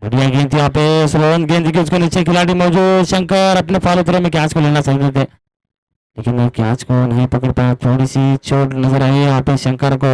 बढ़िया गेंद थी वहां पे, स्लोवन गेंद की, उसको नीचे खिलाड़ी मौजूद, शंकर अपने फॉलो थ्रो में कैच को लेना चाहते थे, लेकिन वो कैच को नहीं पकड़ पाया, थोड़ी सी चोट नजर आई यहाँ पे शंकर को।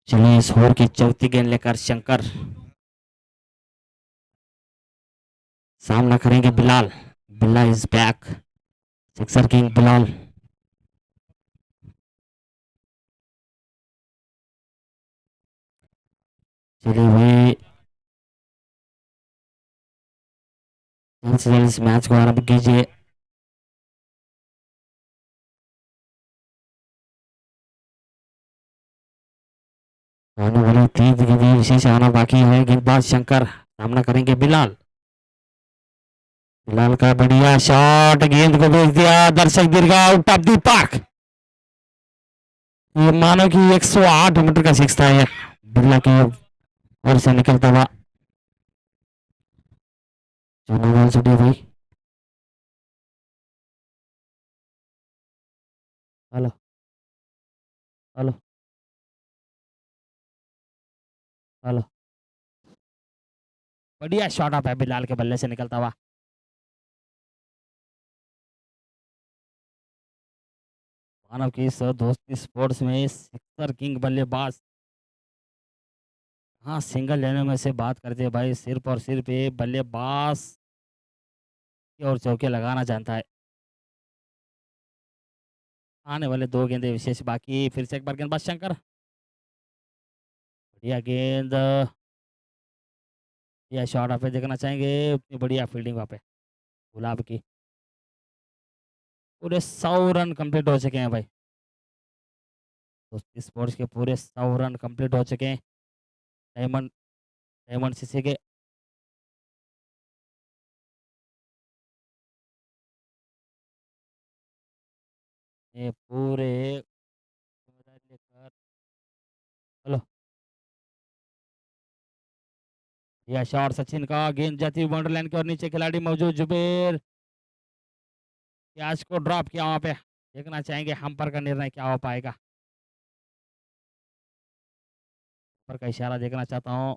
चलिए इस ओवर की चौथी गेंद लेकर शंकर सामना करेंगे बिलाल। बिल्ला is back, sixer king Bilal. चलिए भाई जल्द से जल्द इस मैच को आरंभ कीजिए। आने वाली 3 गेंदें विशेष आना बाकी है, गेंदबाज शंकर सामना करेंगे बिलाल। बिलाल का बढ़िया शॉट, गेंद को भेज दिया, दर्शक दीर्घा आउट ऑफ द पार्क। ये मानो कि 108 मीटर का सिक्स था ये, बिल्ला की ओर से निकलता हुआ। चलो बॉल छुटिए भाई। Hello hello hello. बढ़िया शॉट आप है बिलाल के बल्ले से निकलता हुआ। मानव की इस दोस्ती स्पोर्ट्स में सिक्सर किंग बल्लेबाज, हाँ सिंगल लेने में से बात करते हैं भाई, सिर्फ और सिर्फ ये बल्लेबाज और चौके लगाना जानता है। आने वाले 2 गेंदे विशेष बाकी, फिर से एक बार गेंदबाज शंकर, बढ़िया गेंद, यह शॉट आप देखना चाहेंगे, उतनी बढ़िया फील्डिंग वहाँ पे गुलाब की। पूरे 100 रन कंप्लीट हो चुके हैं भाई, दोस्ती स्पोर्ट्स के पूरे 100 रन कंप्लीट हो चुके हैं डायमंड डायमंड सीसी के। ये पूरे लेकर, हेलो, यह शॉट सचिन का, गेंद जाती हुई बाउंड्री लाइन के और नीचे खिलाड़ी मौजूद, जुबेर कैच को ड्रॉप किया वहां पे, देखना चाहेंगे हम्पर का निर्णय क्या हो पाएगा। पर का इशारा देखना चाहता हूँ।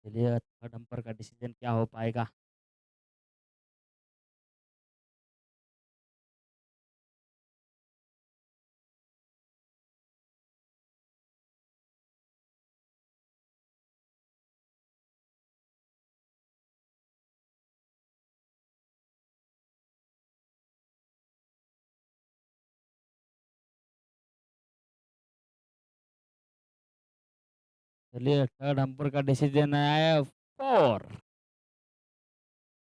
चलिए थर्ड अंपायर का डिसीजन क्या हो पाएगा? चलिए थर्ड अंपायर का डिसीजन है 4।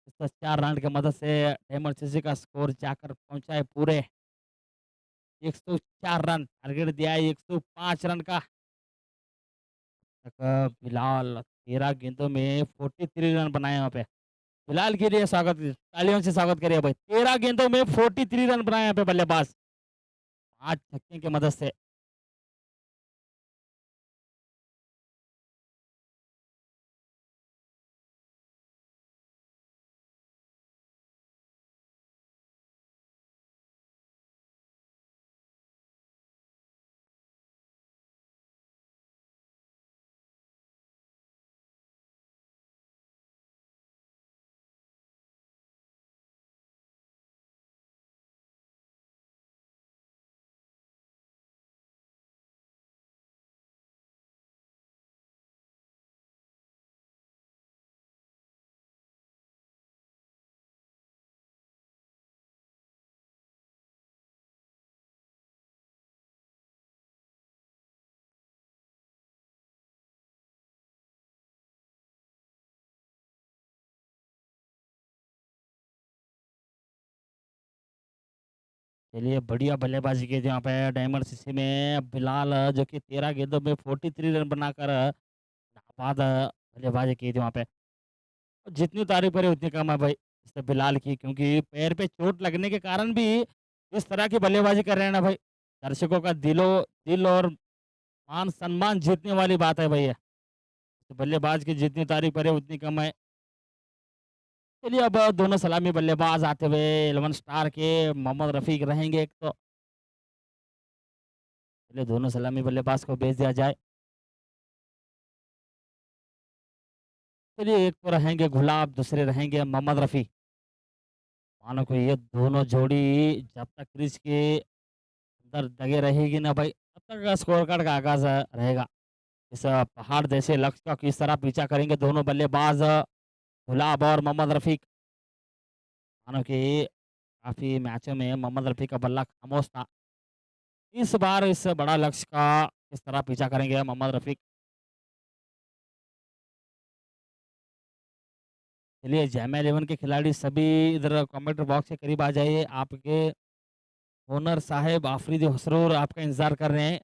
इस 4 रन की मदद से इमरजेंसी का स्कोर जाकर पहुँचा है पूरे 104 रन। टारगेट दिया है 105 रन का। तक फिलहाल 13 गेंदों में 43 रन बनाए यहाँ पे। फिलहाल के लिए स्वागत, तालियों से स्वागत करिए भाई। 13 गेंदों में 43 रन बनाए यहाँ पे बल्लेबाज। 5 छक्के की मदद से। चलिए बढ़िया बल्लेबाजी की थी यहाँ पे डायमंड सीसी में बिलाल, जो कि 13 गेंदों में 43 रन बनाकर नाबाद बल्लेबाजी की थी वहाँ पे। और जितनी तारीफ करे उतनी कम है भाई इससे बिलाल की, क्योंकि पैर पे चोट लगने के कारण भी इस तरह की बल्लेबाजी कर रहे हैं ना भाई। दर्शकों का दिल और मान सम्मान जीतने वाली बात है भाई ये। तो बल्लेबाज की जितनी तारीफ करे उतनी कम है। चलिए अब दोनों सलामी बल्लेबाज आते हुए 11 स्टार के मोहम्मद रफ़ीक रहेंगे एक तो। चलिए दोनों सलामी बल्लेबाज को भेज दिया जाए। चलिए एक तो रहेंगे गुलाब, दूसरे रहेंगे मोहम्मद रफ़ी। मानो कि ये दोनों जोड़ी जब तक क्रीज के अंदर दगे रहेगी ना भाई, तब तक स्कोर कार्ड का आगाज़ रहेगा। इस पहाड़ जैसे लक्ष्य का किस तरह पीछा करेंगे दोनों बल्लेबाज गुलाब और मोहम्मद रफ़ीक। मानो कि काफ़ी मैचों में मोहम्मद रफ़ी का बल्ला खामोश था। इस बार इस बड़ा लक्ष्य का किस तरह पीछा करेंगे मोहम्मद रफ़ीक। चलिए जैमा 11 के खिलाड़ी सभी इधर कमेंट बॉक्स के करीब आ जाइए। आपके ओनर साहब आफरीदी हसरूर आपका इंतज़ार कर रहे हैं।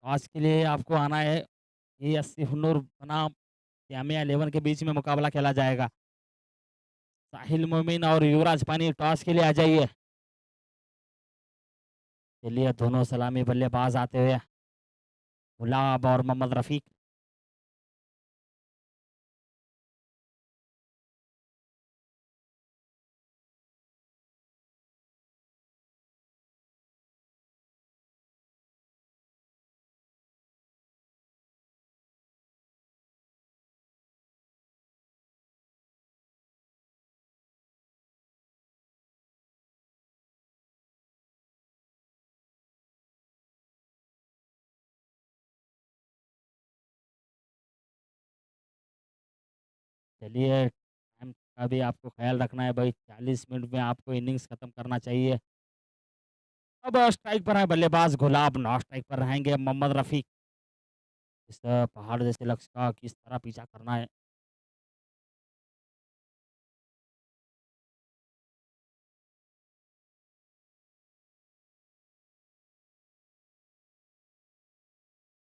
तो आज के लिए आपको आना है। ये सिफनूर बनाम जामिया 11 के बीच में मुकाबला खेला जाएगा। साहिल मोमिन और युवराज पानी टॉस के लिए आ जाइए। चलिए दोनों सलामी बल्लेबाज आते हुए गुलाब और मोहम्मद रफ़ीक। चलिए टाइम का भी आपको ख्याल रखना है भाई, 40 मिनट में आपको इनिंग्स खत्म करना चाहिए। अब स्ट्राइक पर है बल्लेबाज गुलाब, नॉन स्ट्राइक पर रहेंगे मोहम्मद रफ़ीक। इस पहाड़ जैसे लक्ष्य का किस तरह पीछा करना है।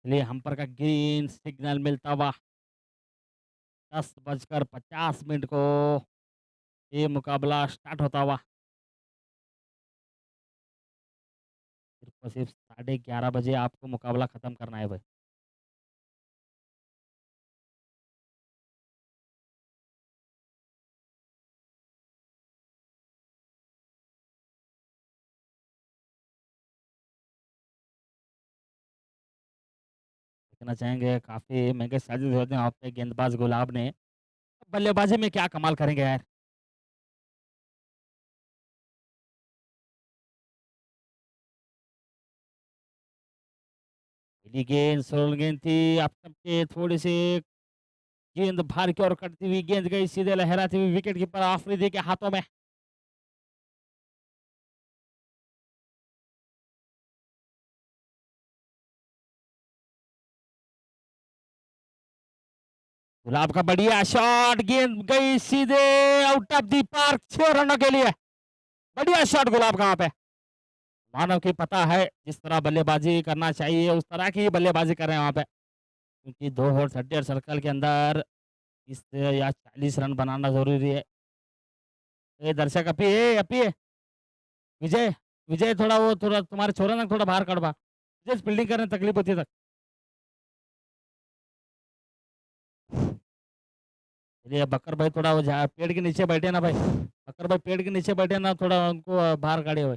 चलिए हम्पर का ग्रीन सिग्नल मिलता हुआ 10:50 को ये मुकाबला स्टार्ट होता हुआ। सिर्फ और सिर्फ 11:30 आपको मुकाबला खत्म करना है भाई। देखना चाहेंगे काफ़ी महँगे चार्जेस होते हैं वहाँ पे गेंदबाज गुलाब ने। बल्लेबाज़ी में क्या कमाल करेंगे यार। पहली गेंद सरल गेंद थी, अब तक के थोड़ी-सी गेंद बाहर की ओर कटती हुई गेंद गई सीधे लहराती हुई विकेट कीपर आफरीदी के हाथों में। गुलाब का बढ़िया शॉट, गेंद गई सीधे आउट ऑफ द पार्क 6 रनों के लिए। बढ़िया शॉट गुलाब का वहाँ पे। मानव की पता है जिस तरह बल्लेबाजी करना चाहिए उस तरह की बल्लेबाजी कर रहे हैं वहाँ पे। क्योंकि 2 ओवर 30 सर्कल के अंदर 30 या 40 रन बनाना ज़रूरी है। ए दर्शक अपी विजय, विजय थोड़ा वो थोड़ा तुम्हारे छोरा ना थोड़ा बाहर कड़वा। विजय फील्डिंग करने में तकलीफ होती है। चलिए बकर भाई थोड़ा वो पेड़ के नीचे बैठे ना भाई। बकर भाई पेड़ के नीचे बैठे ना थोड़ा उनको बाहर काढ़े हुए।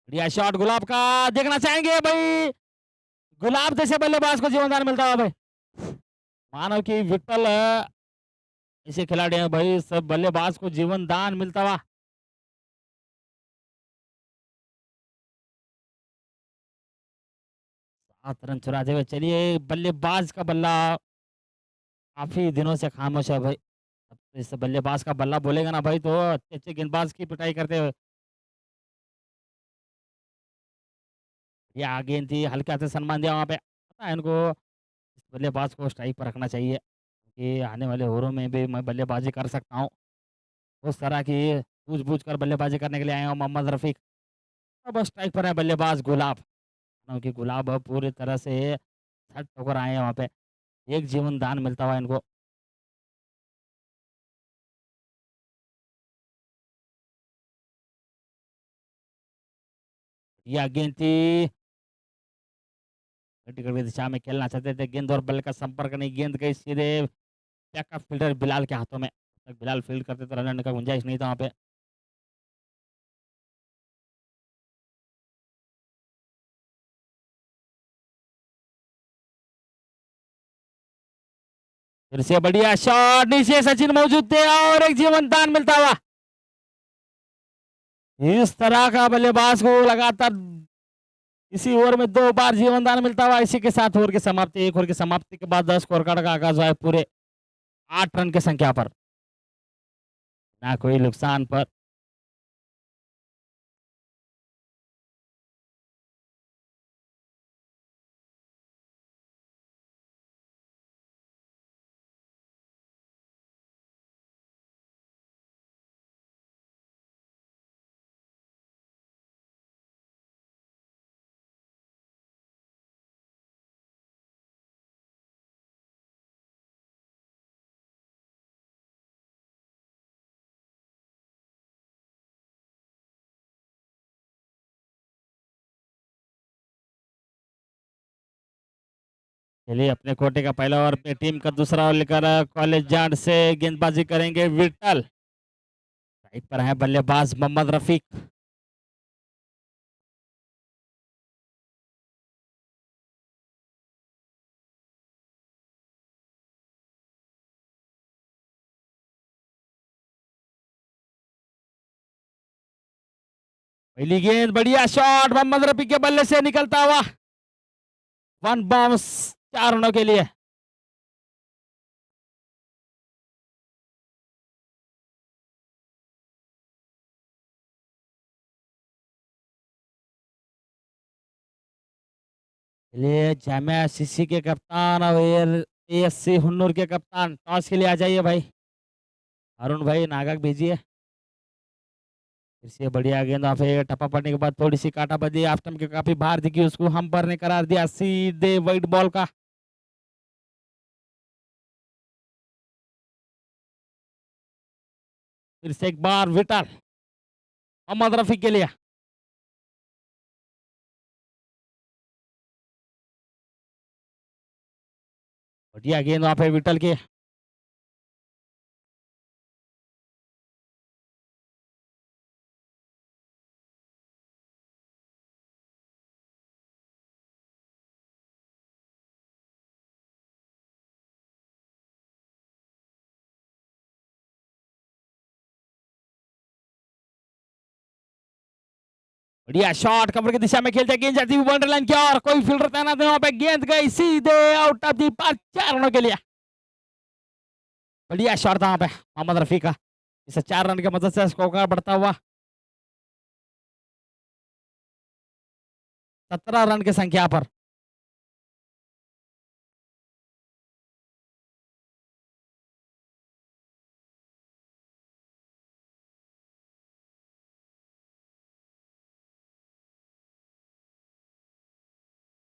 बढ़िया शॉट गुलाब का देखना चाहेंगे भाई। गुलाब जैसे बल्लेबाज को जीवनदान मिलता है भाई। मानव की विट्ठल ऐसे खिलाड़ी हैं भाई सब बल्लेबाज को जीवन दान मिलता हुआ। 7 रन चुराते हुए चलिए बल्लेबाज का बल्ला काफी दिनों से खामोश है भाई। अब तो इस बल्लेबाज का बल्ला बोलेगा ना भाई तो अच्छे अच्छे गेंदबाज की पिटाई करते हुए। ये आगे थी हल्का से सम्मान दिया वहाँ पे पता है इनको इस बल्लेबाज को स्ट्राइक पर रखना चाहिए कि आने वाले ओवरों में भी मैं बल्लेबाजी कर सकता हूँ। उस तरह की सूझबूझ कर बल्लेबाजी करने के लिए आया हूँ मोहम्मद रफीक। अब स्ट्राइक पर है बल्लेबाज गुलाब। क्योंकि गुलाब अब पूरी तरह से सेट होकर आए हैं वहाँ पे। एक जीवन दान मिलता हुआ इनको। ये गेंद थी क्रिटिकल की दिशा में खेलना चाहते थे गेंद और बल्ले का संपर्क नहीं गेंद गई सीधे बैकअप फील्डर बिलाल के हाथों में। तब तक बिलाल फील्ड करते तो रन लेने का गुंजाइश नहीं था वहाँ पे। फिर से बढ़िया शॉट नीचे सचिन मौजूद थे और एक जीवन दान मिलता हुआ। इस तरह का बल्लेबाज को लगातार इसी ओवर में 2 बार जीवन दान मिलता हुआ। इसी के साथ ओवर की समाप्ति। एक ओवर की समाप्ति के बाद 10 स्कोर कार्ड का आगाज हुआ है पूरे 8 रन की संख्या पर। ना कोई नुकसान पर। चलिए अपने कोटे का पहला ओवर पे टीम का दूसरा ओवर लेकर कॉलेज जाट से गेंदबाजी करेंगे विठल। साइड पर है बल्लेबाज मोहम्मद रफीक। पहली गेंद बढ़िया शॉट मोहम्मद रफीक के बल्ले से निकलता हुआ। 1 बाउंस 4 रनों के लिए। चलिए जामिया सीसी के कप्तान और एएससी हुन्नूर के कप्तान टॉस के लिए आ जाइए भाई। अरुण भाई नागक भेजिए। फिर से बढ़िया गेंद वहाँ पे टप्पा पड़ने के बाद थोड़ी सी काटा बजी आफ्टम के काफी बाहर दिखी उसको हम पर ने करार दिया सीधे वाइट बॉल का। फिर से एक बार विटल मोहम्मद रफीक के लिए। बढ़िया गेंद वहाँ पे विटल के। बढ़िया शॉट, कवर की दिशा में खेलते गेंद जाती हुई बाउंड्री लाइन की ओर, कोई फील्डर तैनात है वहां पे, गेंद गई सीधे आउट ऑफ दी पार्क, 4 रनों के लिए। बढ़िया शॉट था वहां पे मोहम्मद रफी का, इसे 4 रन की मदद से स्कोर कार्ड बढ़ता हुआ 17 रन की संख्या पर।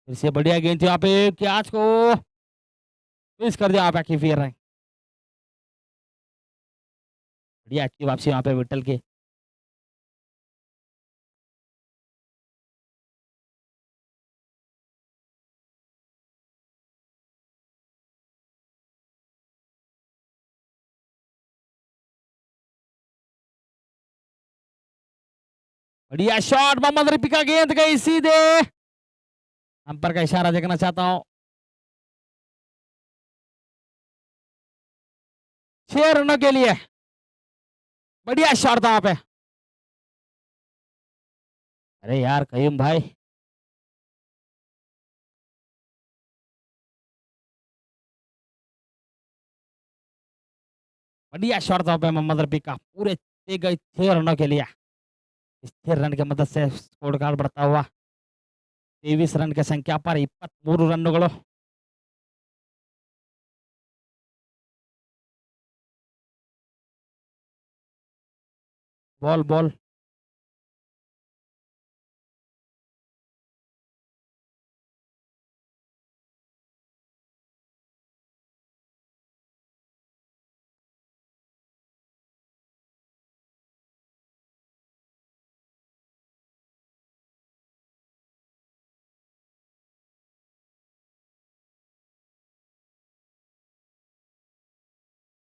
फिर से बढ़िया गेंद थी वहां पे, कैच को मिस कर दिया वहां पे कीफियर ने। बढ़िया अच्छी वापसी वहां पे विट्ठल की। बढ़िया शॉट, मोहम्मद रफी का, गेंद गई सीधे, अंपर का इशारा देखना चाहता हूं। 6 रनों के लिए। बढ़िया शॉट था वहां पे। अरे यार कयूम भाई, बढ़िया शॉट था वहां पे मोहम्मद रफी का, पूरे दे गए 6 रनों के लिए। इस 6 रन की मदद से स्कोर कार्ड बढ़ता हुआ 23 रन की संख्या पर 23 ರನ್ನುಗಳು। Ball ball.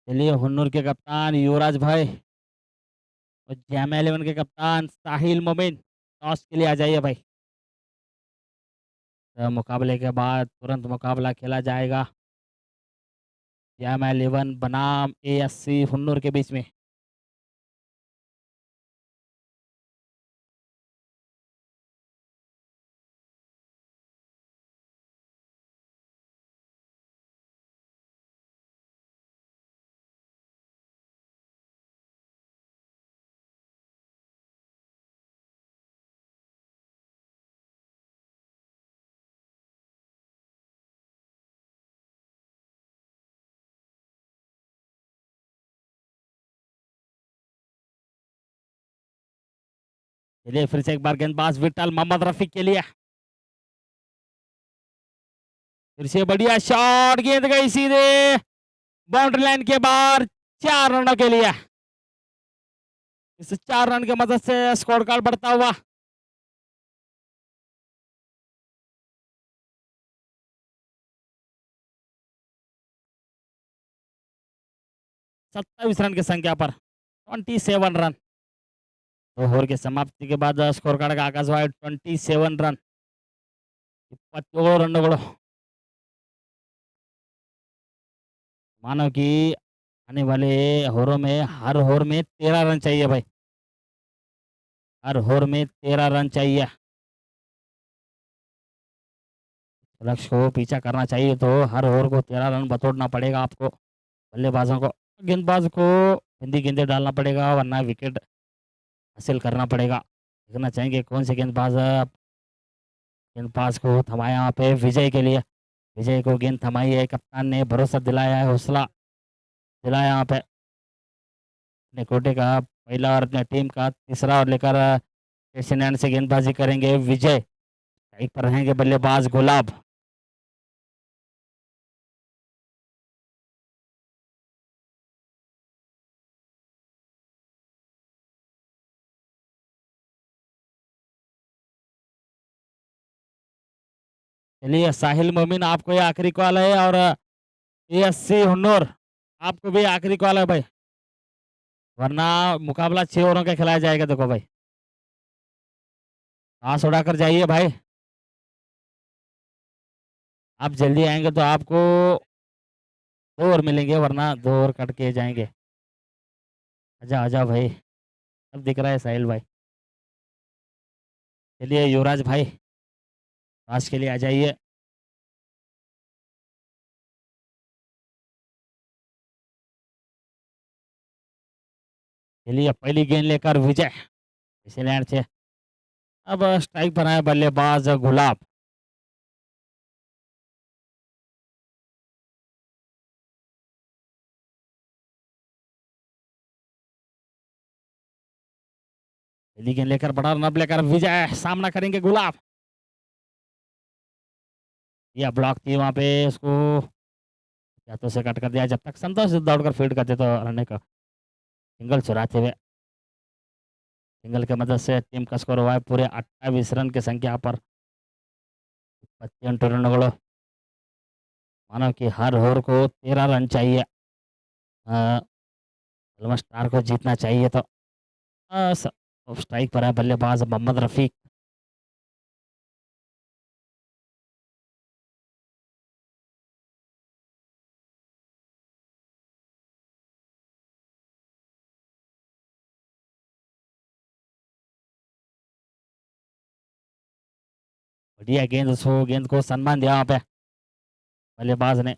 चलिए हुन्नूर के कप्तान युवराज भाई और जैम 11 के कप्तान साहिल मोमिन टॉस के लिए आ जाइए भाई। तो मुकाबले के बाद तुरंत मुकाबला खेला जाएगा जैम 11 बनाम एएससी हुन्नूर के बीच में। चलिए फिर से एक बार गेंदबाज विट्ठल मोहम्मद रफी के लिए, फिर से बढ़िया शॉट, गेंद गई सीधे बाउंड्री लाइन के बाहर, 4 रनों के लिए। इस 4 रन की मदद से स्कोर कार्ड बढ़ता हुआ 27 रन की संख्या पर 27 रन। तो ओवर की समाप्ति के बाद स्कोर कार्ड का आकाशवाणी 27 रन 27 ರನ್ನುಗಳು। मानो कि आने वाले ओवरों में हर ओवर में 13 रन चाहिए भाई, हर ओवर में 13 रन चाहिए। लक्ष्य को पीछा करना चाहिए तो हर ओवर को 13 रन बतोड़ना पड़ेगा आपको, बल्लेबाजों को, गेंदबाज को हिंदी गेंदे डालना पड़ेगा वरना विकेट हासिल करना पड़ेगा। देखना चाहेंगे कौन से गेंदबाज को थमाया यहाँ पे विजय के लिए। विजय को गेंद थमाई है, कप्तान ने भरोसा दिलाया है, हौसला दिलाया यहाँ पे अपने कोटे का पहला और अपने टीम का तीसरा और लेकर एशियन एंड से गेंदबाजी करेंगे विजय। एक पर रहेंगे बल्लेबाज गुलाब। चलिए साहिल मोमिन आपको ये आखिरी कॉल है और एएससी हुन्नूर आपको भी आखिरी कॉल है भाई, वरना मुकाबला 6 ओवरों का खिलाया जाएगा। देखो भाई घास उड़ाकर जाइए भाई, आप जल्दी आएंगे तो आपको 2 ओवर मिलेंगे वरना 2 ओवर कट के जाएंगे। आजा आजा भाई, अब दिख रहा है साहिल भाई। चलिए युवराज भाई, पास के लिए आ जाइए। चलिए पहली गेंद लेकर विजय न्यूजीलैंड से। अब स्ट्राइक पर आए बल्लेबाज गुलाब। पहली गेंद लेकर बड़ा रन लेकर विजय सामना करेंगे गुलाब। यह ब्लॉक थी वहां पे उसको या तो उसे कट कर दिया, जब तक संतोष दौड़कर फील्ड करते तो रन का सिंगल चुराते हुए। सिंगल की मदद से टीम का स्कोर हुआ है पूरे 28 रन की संख्या पर। 28 रनಗಳು। मानो कि हर ओवर को 13 रन चाहिए। ऑलमोस्ट स्टार को जीतना चाहिए तो स्ट्राइक पर है बल्लेबाज मोहम्मद रफीक। बढ़िया गेंद, उसको गेंद को सम्मान दिया वहाँ पे बल्लेबाज ने।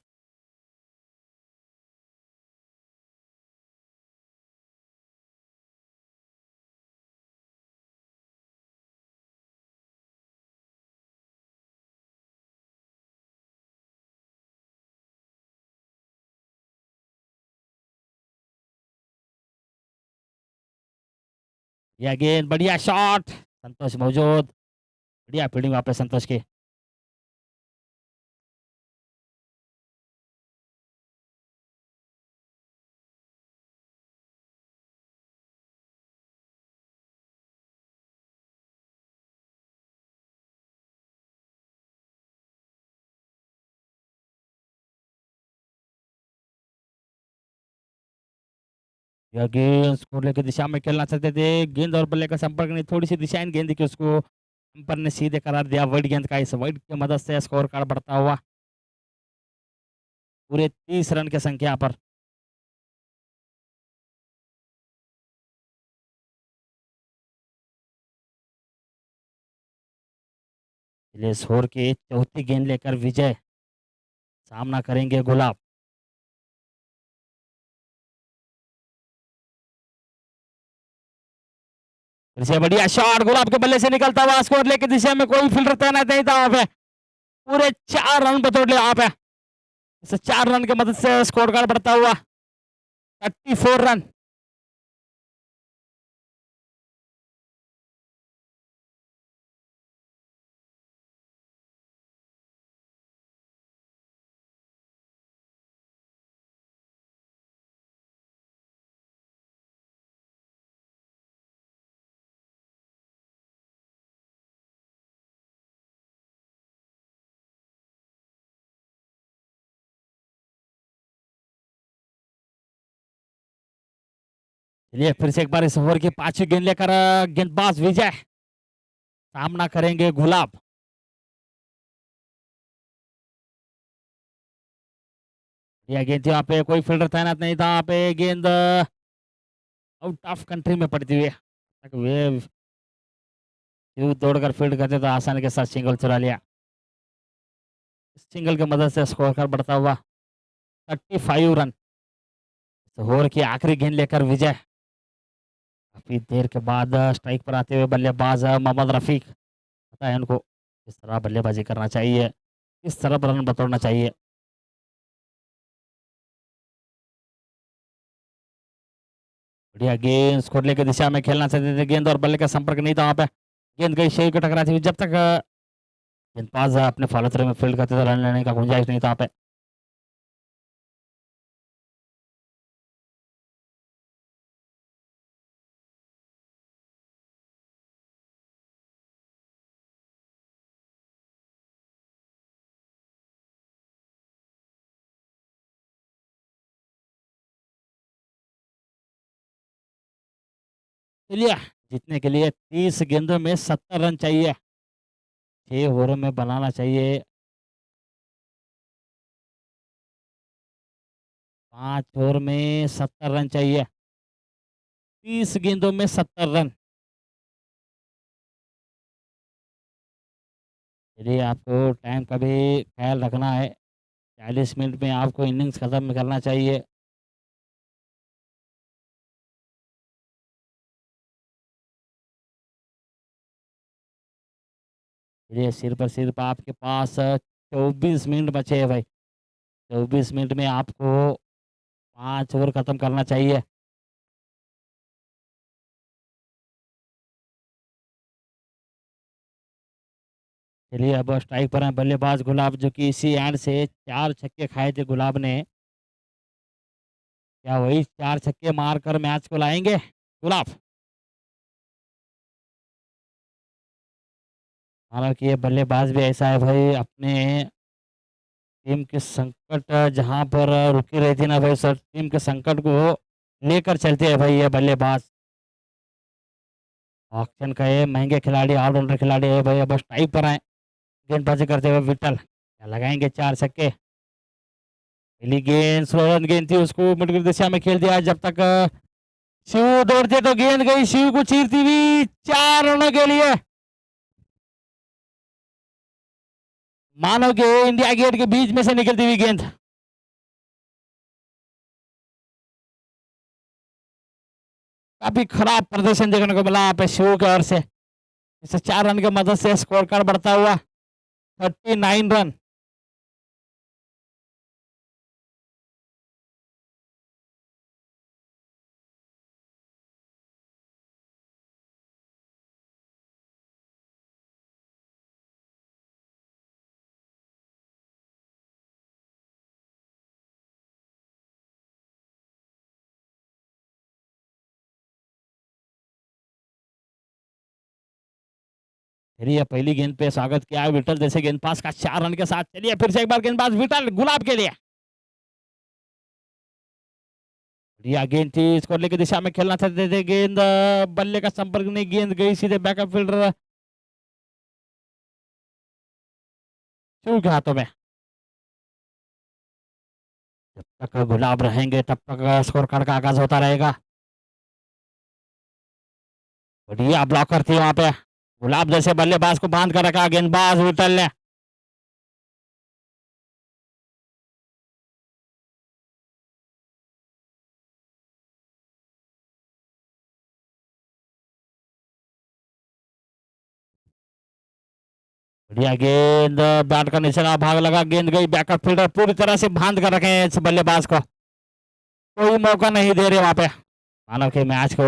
यह गेंद बढ़िया शॉट, संतोष मौजूद। बढ़िया फील्डिंग वहाँ पे संतोष की। यह गेंद स्कोर की दिशा में खेलना चाहते थे, गेंद और बल्ले का संपर्क नहीं, थोड़ी सी दिशा इन गेंद की उसको अंपर ने सीधे करार दिया वाइड गेंद का। इस वाइड की मदद से स्कोर कार्ड बढ़ता हुआ पूरे 30 रन की संख्या पर। इसलिए स्कोर की चौथी गेंद लेकर विजय सामना करेंगे गुलाब। फिर से बढ़िया शॉट गुलाब के बल्ले से निकलता हुआ, स्कोर लेके दिशा में कोई फील्डर तैनात नहीं था वहां पे। पूरे 4 रन बतौर ले वहां पे। इस 4 रन की मदद से स्कोर कार्ड बढ़ता हुआ 34 रन। चलिए फिर से एक बार इस ओवर की 5वीं गेंद लेकर गेंदबाज विजय सामना करेंगे गुलाब। यह गेंद थी वहां पे, कोई फील्डर तैनात नहीं था वहां पे। गेंद आउट ऑफ कंट्री में पड़ती हुई वे दौड़कर फील्ड करते तो आसानी के साथ सिंगल चुरा लिया। सिंगल की मदद से स्कोर कर बढ़ता हुआ 35 रन। ओवर की आखिरी गेंद लेकर विजय काफी देर के बाद स्ट्राइक पर आते हुए बल्लेबाज मोहम्मद रफीक। पता है उनको किस तरह बल्लेबाजी करना चाहिए, किस तरह रन बतौड़ना चाहिए। बढ़िया गेंद स्कोरले की दिशा में खेलना चाहते थे, गेंद और बल्ले का संपर्क नहीं था वहां पे। गेंद गई शरीर को टकराती हुई, जब तक गेंदबाज अपने फॉलो थ्रो में फील्ड करते तो रन लेने का गुंजाइश नहीं था वहां पे। चलिए जीतने के लिए 30 गेंदों में 70 रन चाहिए। 6 ओवरों में बनाना चाहिए। 5 ओवर में 70 रन चाहिए। 30 गेंदों में 70 रन। चलिए आपको टाइम का भी ख़्याल रखना है, 40 मिनट में आपको इनिंग्स ख़त्म करना चाहिए। चलिए सिर्फ़ आपके पास 24 मिनट बचे हैं भाई, 24 मिनट में आपको 5 ओवर ख़त्म करना चाहिए। चलिए अब स्ट्राइक पर हैं बल्लेबाज गुलाब जो कि इसी एंड से 4 छक्के खाए थे गुलाब ने। क्या वही 4 छक्के मारकर मैच को लाएँगे गुलाब? हालाँकि ये बल्लेबाज भी ऐसा है भाई अपने टीम के संकट जहाँ पर रुकी रहती है ना भाई सर टीम के संकट को लेकर चलते हैं भाई ये बल्लेबाज। ऑक्शन का ये महँगे खिलाड़ी ऑलराउंडर खिलाड़ी है भाई अब स्ट्राइक पर आए। गेंदबाजी करते हुए विट्ठल, क्या लगाएँगे 4 छक्के। पहली गेंद स्लो रन गेंद थी उसको मिड विकेट दिशा में खेल दिया जब तक शिव दौड़ते तो गेंद गई शिव को चीरती हुई 4 रनों के लिए। मानो कि इंडिया गेट के बीच में से निकलती हुई गेंद। काफी खराब प्रदर्शन देखने को मिला यहाँ पे शिव की ओर से। इसे 4 रन की मदद से स्कोर कार्ड बढ़ता हुआ 39 रन। चलिए पहली गेंद पे स्वागत किया है विटल जैसे गेंदबाज का 4 रन के साथ। चलिए फिर से एक बार गेंदबाज विटल गुलाब के लिए। बढ़िया गेंद थी इसको लेके दिशा में खेलना चाहते थे गेंद बल्ले का संपर्क नहीं गेंद गई सीधे बैकअप फील्डर शिव के हाथों में। जब तक गुलाब रहेंगे तब तक स्कोर कार्ड का आगाज होता रहेगा। बढ़िया ब्लॉकर थी वहां पे गुलाब जैसे बल्लेबाज को बांध कर रखा गेंदबाज विटल ने। बढ़िया गेंद बैट का निशाना भाग लगा गेंद गई बैकअप फील्डर पूरी तरह से बांध कर रखे हैं इस बल्लेबाज को। कोई मौका नहीं दे रहे वहां पे। मानो कि मैच को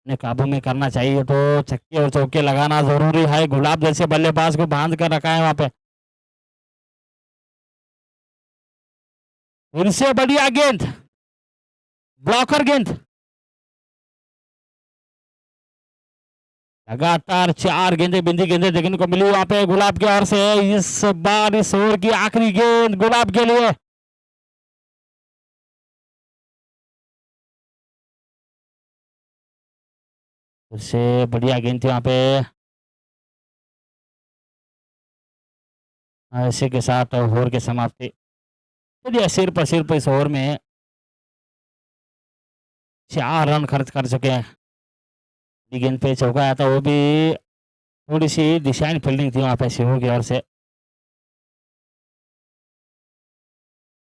अपने काबू में करना चाहिए तो छक्के और चौके लगाना जरूरी है। गुलाब जैसे बल्लेबाज को बांध कर रखा है वहां पे। फिर से बढ़िया गेंद ब्लॉकर गेंद। लगातार 4 गेंदे बिंदी गेंदे देखने को मिली वहां पे गुलाब की ओर से। इस बार इस ओवर की आखिरी गेंद गुलाब के लिए। फिर से बढ़िया गेंद थी वहां पे। इसी के साथ ओवर की समाप्ति। चलिए सिर पर इस ओवर में 4 रन खर्च कर चुके हैं। गेंद पे चौका आया था वो भी थोड़ी सी डिसाइन फील्डिंग थी वहां पे शिवू की ओर से।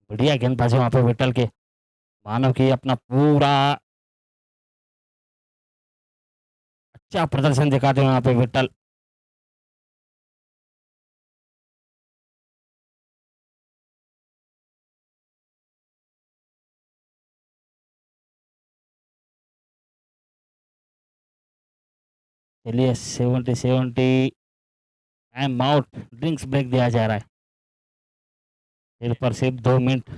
बढ़िया गेंदबाजी वहां पे विटल के। मानव की अपना पूरा अच्छा प्रदर्शन दिखाते हैं वहां पे विटल। चलिए 70 टाइम आउट ड्रिंक्स ब्रेक दिया जा रहा है। सिर्फ 2 मिनट।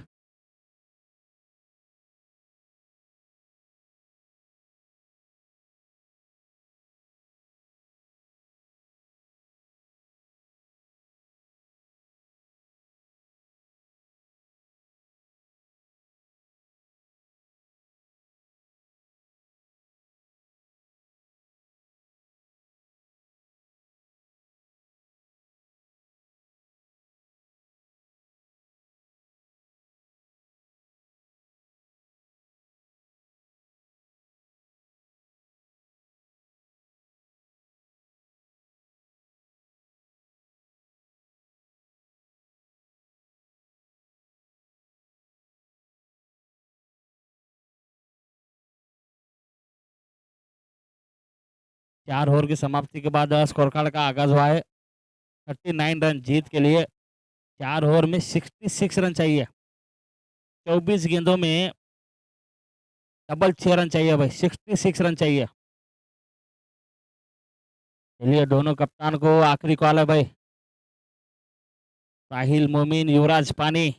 4 ओवर की समाप्ति के बाद स्कोर कार्ड का आगाज हुआ है। 39 रन जीत के लिए 4 ओवर में 66 रन चाहिए। 24 गेंदों में डबल 6 रन चाहिए भाई, 66 रन चाहिए। चलिए दोनों कप्तान को आखिरी कॉल है भाई। साहिल मोमिन, युवराज पानी।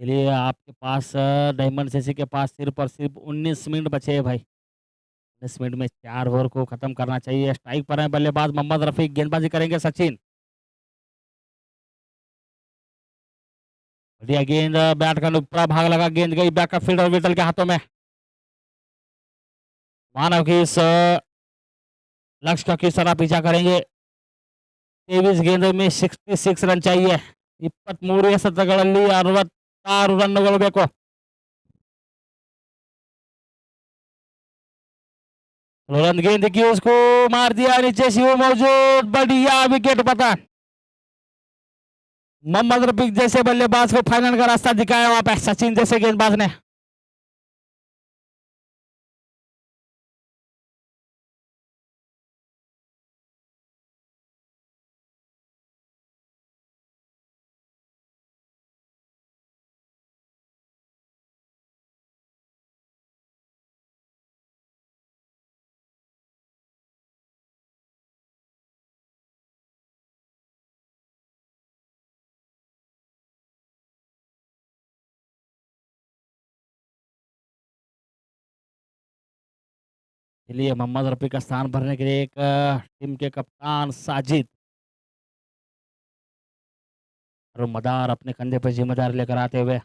चलिए आपके पास डायमंड सीसी के पास सिर्फ और सिर्फ 19 मिनट बचे हैं भाई। 19 मिनट में 4 ओवर को खत्म करना चाहिए। स्ट्राइक पर है बल्लेबाज मोहम्मद रफीक, गेंदबाजी करेंगे सचिन। बढ़िया गेंद, बैट का ऊपरा भाग लगा, गेंद गई बैकअप फील्डर विटल के हाथों में। मानव की इस लक्ष्य का किस तरह पीछा करेंगे। 23 गेंदों में 66 रन चाहिए। 23 ಸತಗಳಲ್ಲಿ 66 ರನ್ನುಗಳು ಬೇಕು। तुरंत गेंद की उसको मार दिया नीचे, शिव मौजूद, बढ़िया विकेट पता। मोहम्मद रफीक जैसे बल्लेबाज को फाइनल का रास्ता दिखाया वहां पे सचिन जैसे गेंदबाज ने। चलिए मोहम्मद रफी का स्थान भरने के लिए एक टीम के कप्तान साजिद और मदार अपने कंधे पर जिम्मेदारी लेकर आते हुए।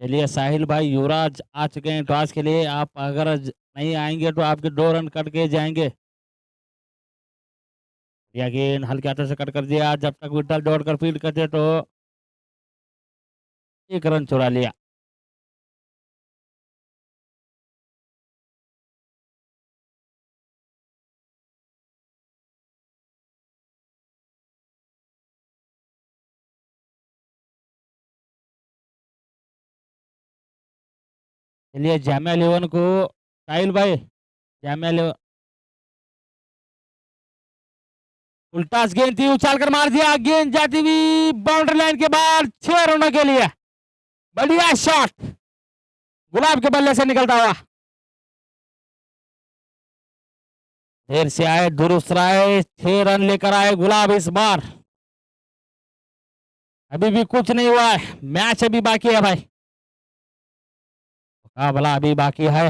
चलिए साहिल भाई, युवराज आ चुके हैं टॉस के लिए। आप अगर नहीं आएंगे तो आपके 2 रन कट के जाएंगे। या गेंद हल्के हाथों से कट कर दिया, जब तक विठल दौड़कर फील्ड करते तो 1 रन चुरा लिया। चलिए जामिया 11 को साहिल भाई, जामिया 11 उल्टास गेंद थी, उछाल कर मार दिया, गेंद जाती हुई बाउंड्री लाइन के बाहर, 6 रनों के लिए। बढ़िया शॉट, गुलाब के बल्ले से निकलता हुआ। देर से आए दुरुस्त राय, 6 रन लेकर आए गुलाब इस बार। अभी भी कुछ नहीं हुआ है, मैच अभी बाकी है भाई, मुकाबला अभी बाकी है।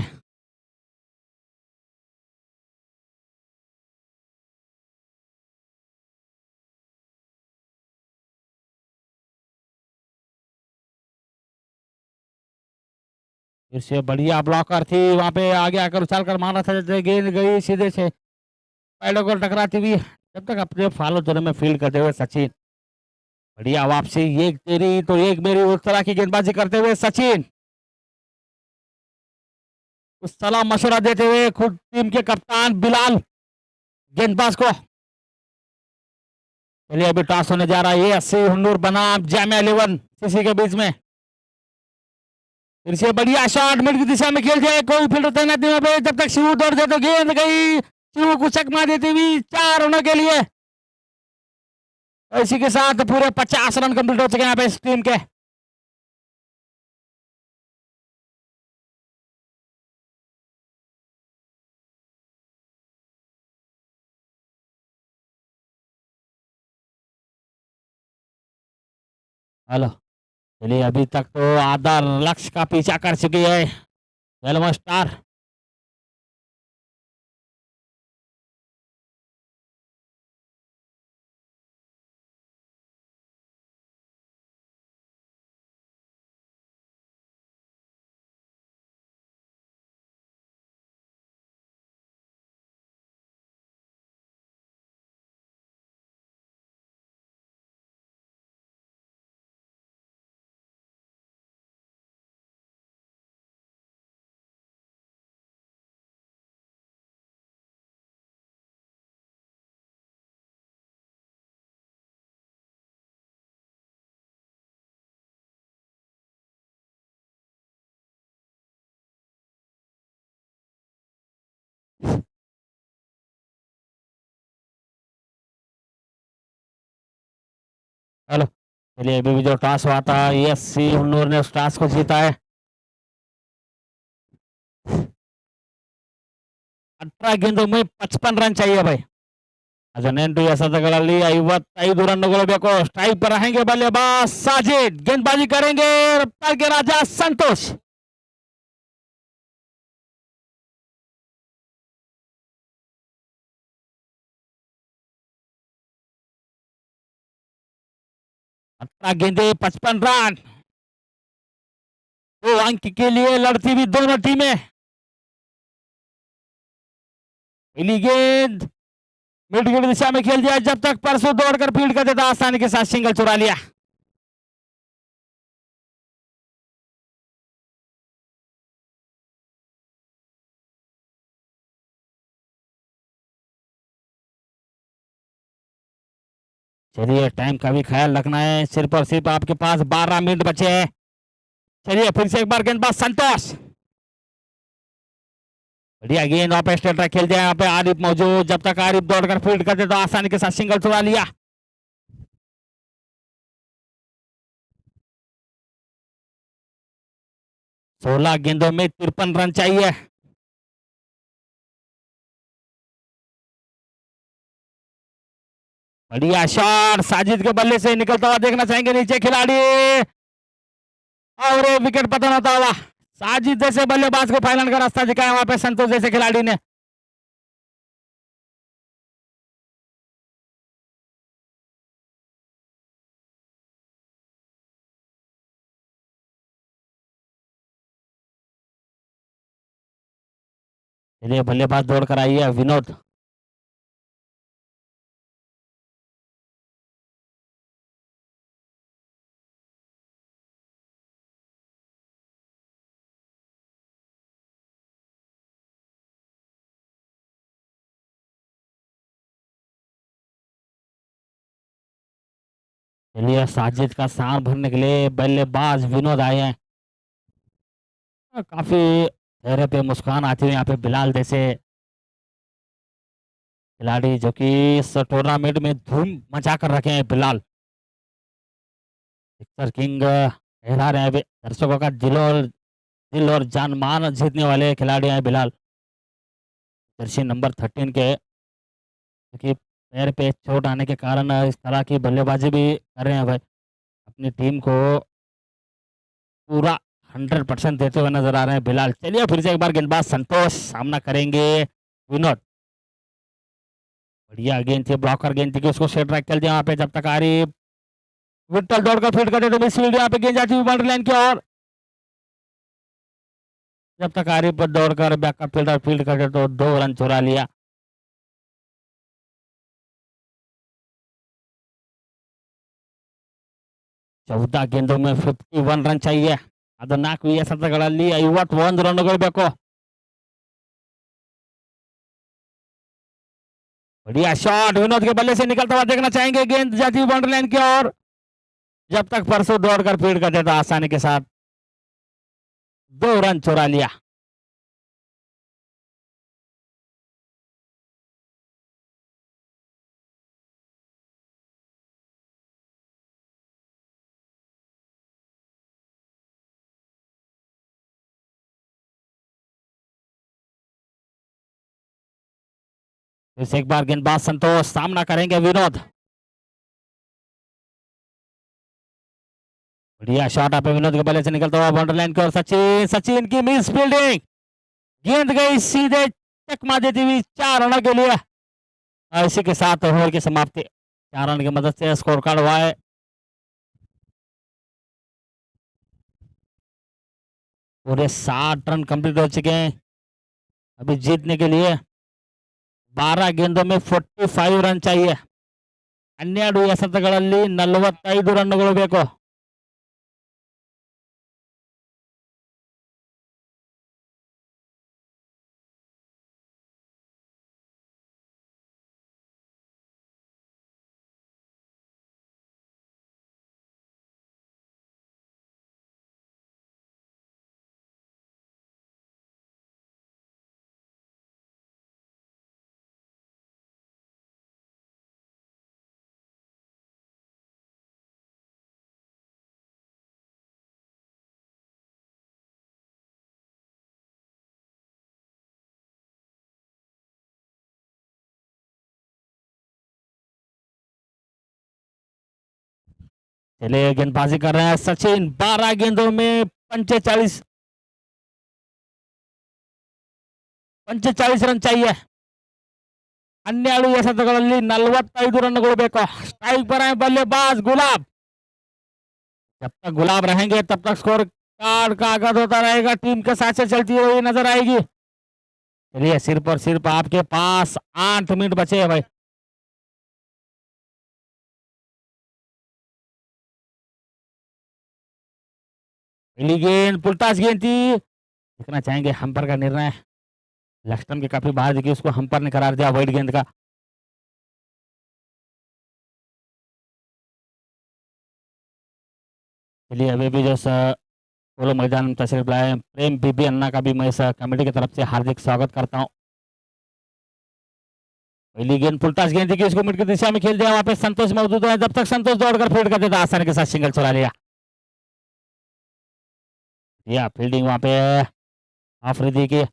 फिर से बढ़िया ब्लॉकर थी, वहां पे आगे आकर उछाल कर मारा था, गेंद गई सीधे से पैडों को टकराती हुई, जब तक अपने फॉलो जोन में फील्ड करते हुए सचिन। बढ़िया वापसी, एक तेरी तो एक मेरी, उस तरह की गेंदबाजी करते हुए सचिन, उस सलाह मशवरा देते हुए खुद टीम के कप्तान बिलाल गेंदबाज को। चलिए अभी टॉस होने जा रहा है, ये 80 हुन्नूर बनाम जामिया 11 सीसी के बीच में। फिर से बढ़िया शॉट, मिड की दिशा में खेल जाए, कोई फील्डर तैनात नहीं पे, जब तक शिव दौड़ दे तो गेंद गई, शिव को चकमा देती हुई 4 रनों के लिए। इसी के साथ पूरे 50 रन कंप्लीट हो चुके हैं यहाँ पे इस टीम के। हेलो, चलिए अभी तक तो आधा लक्ष्य का पीछा कर चुकी है वेलमो स्टार। हेलो। चलिए अभी भी जो टॉस हुआ था ये सी उन्नूर ने उस टॉस को जीता है। 18 गेंदों में 55 रन चाहिए भाई। 18 ಎಸೆತಗಳಲ್ಲಿ 55 ರನ್ನುಗಳು ಬೇಕು। स्ट्राइक पर रहेंगे बल्लेबाज साजिद, गेंदबाजी करेंगे रफ्तार के राजा संतोष। गेंदे 55 रन। 2 अंक के लिए लड़ती हुई दोनों टीमें। पहली गेंद मिड विकेट दिशा में खेल दिया जब तक परसों दौड़कर फील्ड कर देता, आसानी के साथ सिंगल चुरा लिया। चलिए टाइम का भी ख्याल रखना है, सिर्फ और सिर्फ आपके पास 12 मिनट बचे हैं। चलिए फिर से एक बार गेंदबाज संतोष। बढ़िया गेंद वापस स्ट्रेट ड्राइव खेल दिया। यहाँ पे आरिफ मौजूद, जब तक आरिफ दौड़कर फील्ड कर दे तो आसानी के साथ सिंगल चुरा लिया। सोलह गेंदों में 53 रन चाहिए। बढ़िया शॉट साजिद के बल्ले से निकलता हुआ देखना चाहेंगे नीचे खिलाड़ी, और विकेट पतन होता हुआ। साजिद जैसे बल्लेबाज को फाइनल का रास्ता दिखाया वहां पे संतोष जैसे खिलाड़ी ने। चलिए बल्लेबाज दौड़ कर आई है विनोद। चलिए साजिद का स्थान भरने के लिए बल्लेबाज विनोद आए हैं। काफी चेहरे पे मुस्कान आती हुई यहाँ पे बिलाल जैसे खिलाड़ी जो कि इस टूर्नामेंट में धूम मचा कर रखे हैं। बिलाल सिक्सर किंग कहला रहे हैं, दर्शकों का दिल और जान मान जीतने वाले खिलाड़ी हैं बिलाल। जर्सी नंबर 13 के, क्योंकि पैर पे चोट आने के कारण इस तरह की बल्लेबाजी भी कर रहे हैं भाई। अपनी टीम को पूरा 100% देते हुए नजर आ रहे हैं बिलाल। चलिए फिर से एक बार गेंदबाज संतोष सामना करेंगे विनोद। बढ़िया गेंद थी, ब्लॉकर गेंद थी कि उसको सेट रख कर दिया वहां पे, जब तक आरिफ विट्टल दौड़कर फील्ड करते तो मिस फील्ड, यहाँ पे गेंद जाती हुई बाउंड्री लाइन की ओर। जब तक आरिफ पर दौड़कर बैकअप फील्डर फील्ड करते तो 2 रन चुरा लिया। चौदह गेंदों में 51 रन चाहिए। ಅದು 4 ಎಸೆತಗಳಲ್ಲಿ 51 ರನ್ನುಗಳು ಬೇಕು। बढ़िया शॉट विनोद के बल्ले से निकलता हुआ देखना चाहेंगे, गेंद जाती हुई बाउंड्री लाइन की ओर। जब तक परसों दौड़कर फील्ड कर देता आसानी के साथ 2 रन चुरा लिया। फिर से एक बार गेंदबाज संतोष सामना करेंगे विनोद। बढ़िया शॉट आप विनोद के बल्ले से निकलता हुआ बाउंड्री लाइन की ओर। सचिन सचिन की मिस फील्डिंग, गेंद गई सीधे चकमा देती हुई 4 रनों के लिए। इसी के साथ ओवर की समाप्ति। 4 रन की मदद से स्कोर कार्ड हुआ है। पूरे 60 रन कंप्लीट हो चुके हैं। अभी जीतने के लिए 12 गेंदों में 45 रन चाहिए। 12 ಎಸೆತಗಳಲ್ಲಿ 45 ರನ್ನುಗಳು ಬೇಕು। चलिए गेंदबाजी कर रहे हैं सचिन, 12 गेंदों में 45 रन चाहिए. 12 ಎಸೆತಗಳಲ್ಲಿ 45 ರನ್ಗಳು ಬೇಕು. स्ट्राइक पर है बल्लेबाज गुलाब. जब तक गुलाब रहेंगे तब तक स्कोर कार्ड का आगाज होता रहेगा. टीम के साथ से चलती हुई नजर आएगी. चलिए सिर्फ आपके पास 8 मिनट बचे हैं भाई. पहली गेंद पुलटास गेंद थी. देखना चाहेंगे हम्पर का निर्णय. लक्ष्मण के काफी बाहर देखिए, उसको हम्पर ने करार दिया वाइड गेंद का. चलिए अभी भी जो पोलो मैदान में तशरीफ लाए हैं प्रेम बीबी अन्ना का भी मैं इस कमेटी की तरफ से हार्दिक स्वागत करता हूं. पहली गेंद पुलटास गेंद थी कि उसको मिड की दिशा में खेल दिया. वहां पे संतोष मौजूद है. जब तक संतोष दौड़कर फील्ड कर देता आसानी के साथ सिंगल चुरा लिया. या फील्डिंग वहां पे आफरीदी की.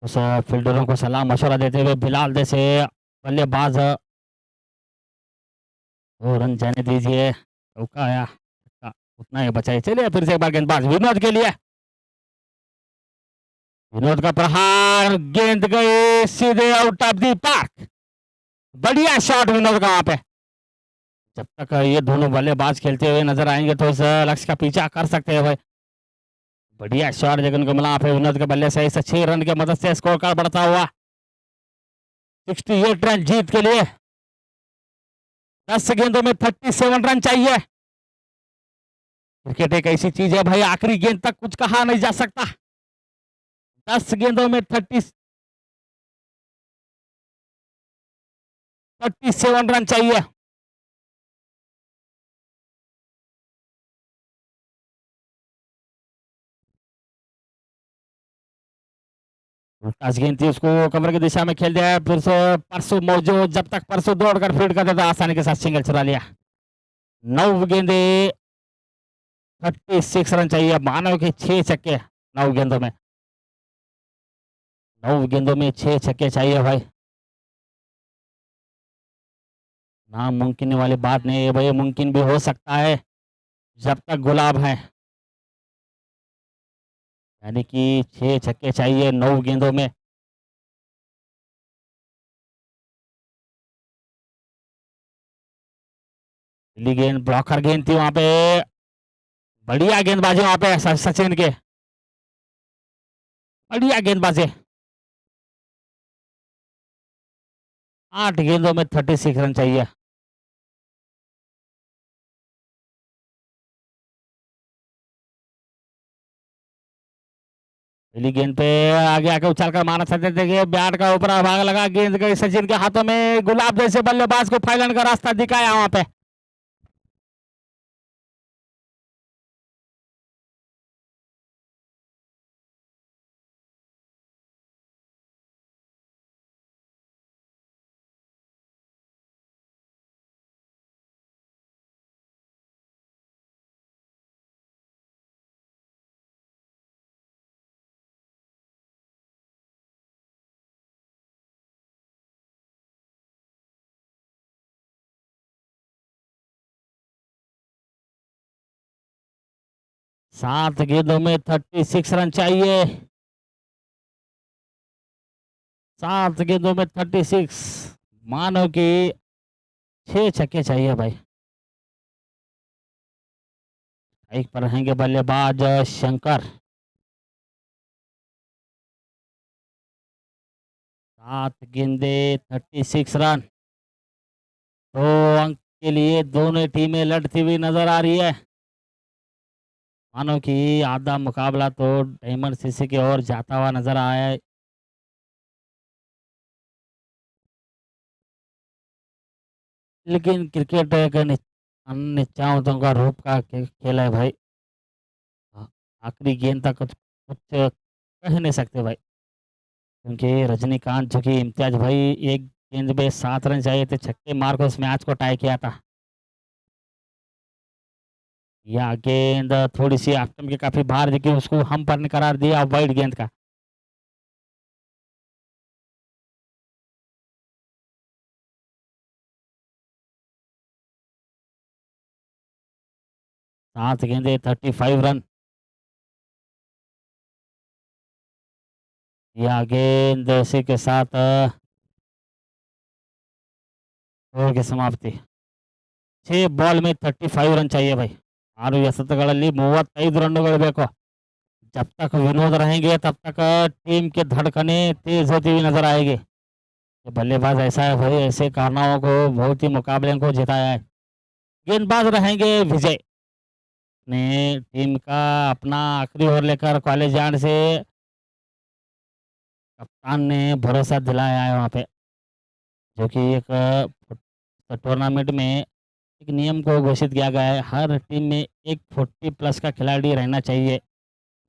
उस फील्डरों को सलाह मशवरा देते हुए बिलाल जैसे बल्लेबाज 2 रन जाने दीजिए. चौका आया, उतना ही बचाइए. चलिए फिर से एक बार गेंदबाज विनोद के लिए. विनोद का प्रहार, गेंद गई सीधे आउट ऑफ दी पार्क. बढ़िया शॉट विनोद का वहां पे. जब तक ये दोनों बल्लेबाज खेलते हुए नजर आएंगे तो इस लक्ष्य का पीछा कर सकते हैं भाई. बढ़िया शॉट देखने को मिला वहां पे विनोद के बल्ले से. इस 6 रन की मदद से स्कोर कार्ड बढ़ता हुआ 68 रन जीत के लिए. 10 गेंदों में 37 रन चाहिए. क्रिकेट एक ऐसी चीज है भाई, आखिरी गेंद तक कुछ कहा नहीं जा सकता. 10 गेंदों में 37 रन चाहिए. टच गेंद थी, उसको कमर की दिशा में खेल दिया. फिर से परसों मौजूद. जब तक परसों दौड़कर फील्ड कर देता आसानी के साथ सिंगल चुरा लिया. 9 गेंदे 36 रन चाहिए. मानव के 6 छक्के 9 गेंदों में. 9 गेंदों में 6 छक्के चाहिए भाई. नामुमकिन वाली बात नहीं है भाई, मुमकिन भी हो सकता है जब तक गुलाब है. यानी कि 6 छक्के चाहिए 9 गेंदों में. पहली गेंद ब्लॉकर गेंद थी वहां पे. बढ़िया गेंदबाजी वहां पे सचिन के. बढ़िया गेंदबाजी. 8 गेंदों में 36 रन चाहिए. पहली गेंद पे आगे आके उछाल कर मारा सचिन. देखिए बैट का ऊपर भाग लगा, गेंद गई सचिन के हाथों में. गुलाब जैसे बल्लेबाज को फाइनल का रास्ता दिखाया वहां पे. सात गेंदों में 36 रन चाहिए. 7 गेंदों में 36. मानो कि 6 छक्के चाहिए भाई. एक पर रहेंगे बल्लेबाज शंकर. 7 गेंदे 36 रन. 2 अंक के लिए दोनों टीमें लड़ती हुई नजर आ रही है. मानो कि आधा मुकाबला तो डायमंड सीसी की ओर जाता हुआ नजर आया है. लेकिन क्रिकेट एक अनिश्चितताओं का रूप का खेल है भाई. आखिरी गेंद तक कुछ कुछ कह नहीं सकते भाई, क्योंकि रजनीकांत जो कि इम्तियाज भाई एक गेंद में 7 रन चाहिए थे, छक्के मार कर उस मैच को टाई किया था. या गेंद थोड़ी-सी ऑफ के काफ़ी बाहर दिखी, उसको हम पर ने करार दिया वाइड गेंद का। सात गेंदे 35 रन। या गेंद इसी के साथ ओवर की समाप्ति। 6 बॉल में 35 रन चाहिए भाई। 6 ಎಸೆತಗಳಲ್ಲಿ 35 रನ್ನುಗಳು ಬೇಕು। जब तक विनोद रहेंगे तब तक टीम की धड़कनें तेज होती हुई नजर आएगी। ये बल्लेबाज ऐसा है भाई, ऐसे कारनामों को बहुत ही मुकाबले को जिताया है। गेंदबाज रहेंगे विजय ने टीम का अपना आखिरी ओवर लेकर कॉलेज जाने से कप्तान ने भरोसा दिलाया है वहाँ पे, जो कि एक टूर्नामेंट में एक नियम को घोषित किया गया है, हर टीम में एक 40 प्लस का खिलाड़ी रहना चाहिए,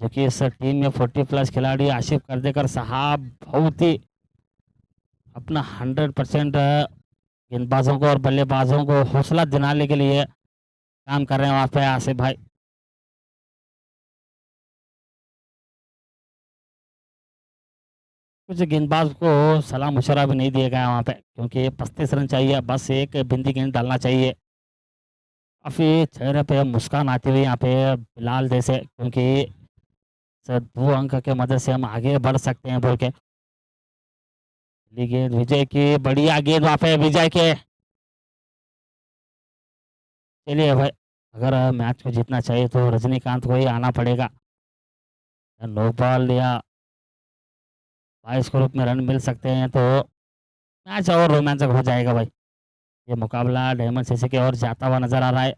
जो कि इस टीम में 40 प्लस खिलाड़ी आशिफ करदेकर साहब बहुत ही अपना 100% गेंदबाजों को और बल्लेबाजों को हौसला दिलाने के लिए काम कर रहे हैं वहाँ पे आसिफ भाई। कुछ गेंदबाज को सलाह मशवरा भी नहीं दिया गया वहाँ पे, क्योंकि 35 रन चाहिए, बस एक बिंदी गेंद डालना चाहिए। काफ़ी चेहरे पे मुस्कान आती हुई यहाँ पे बिलाल जैसे, क्योंकि सर 2 अंक के मदद से हम आगे बढ़ सकते हैं बोल के। पहली गेंद विजय की, बढ़िया गेंद वहाँ पे विजय के। चलिए भाई, अगर मैच को जीतना चाहिए तो रजनीकांत को ही आना पड़ेगा। नो बॉल या 22 के रूप में रन मिल सकते हैं तो मैच और रोमांचक हो जाएगा भाई। ये मुकाबला डायमंड सीसी की ओर जाता हुआ नजर आ रहा है।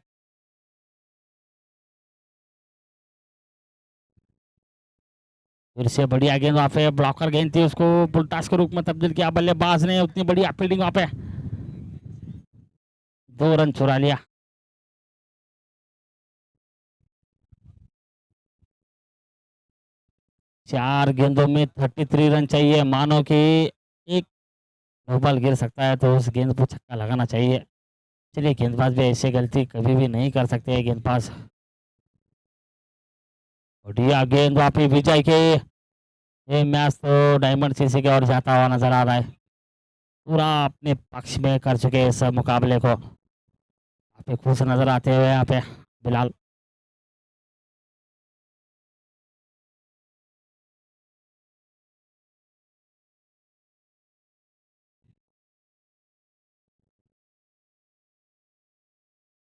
फिर से बढ़िया गेंद वहाँ पे, ब्लॉकर गेंद थी, उसको बुलटास के रूप में तब्दील किया बल्लेबाज ने, उतनी बढ़िया फील्डिंग वहाँ पे, 2 रन चुरा लिया। चार गेंदों में 33 रन चाहिए, मानो कि एक नो बॉल गिर सकता है तो उस गेंद पर छक्का लगाना चाहिए। चलिए, गेंदबाज भी ऐसी गलती कभी भी नहीं कर सकते हैं गेंदबाज। बढ़िया गेंद वहाँ पे विजय के। ये मैच तो डायमंड सीसी की ओर जाता हुआ नजर आ रहा है। पूरा अपने पक्ष में कर चुके हैं इस मुकाबले को। काफी खुश नजर आते हुए यहाँ पे बिलाल।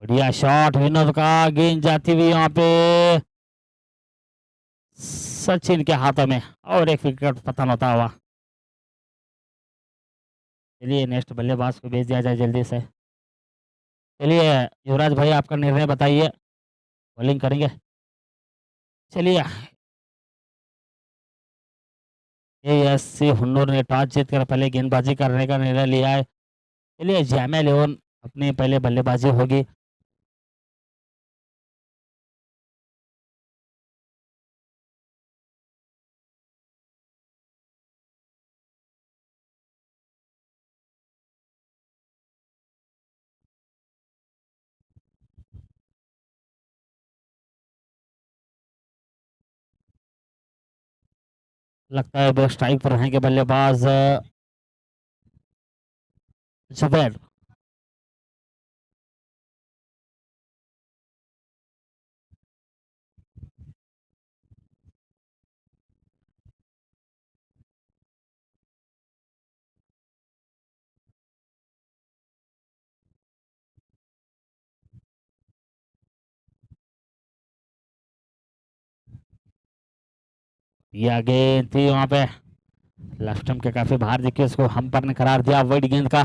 बढ़िया शॉट विनोद का, गेंद जाती हुई यहाँ पे सचिन के हाथों में और एक विकेट पतन होता हुआ। चलिए, नेक्स्ट बल्लेबाज को भेज दिया जाए जल्दी से। चलिए युवराज भाई, आपका निर्णय बताइए, बॉलिंग करेंगे? चलिए, एएससी हुन्नूर ने टॉस जीतकर पहले गेंदबाजी करने का निर्णय लिया है। चलिए, जामिया लियोन अपनी पहले बल्लेबाजी होगी। लगता है बेस्ट स्ट्राइक पर रहेंगे बल्लेबाज जुबैर। ये गेंद थी वहां पे, लेफ्ट स्टंप के काफी बाहर दिखी, उसको हम पर ने करार दिया वाइड गेंद का।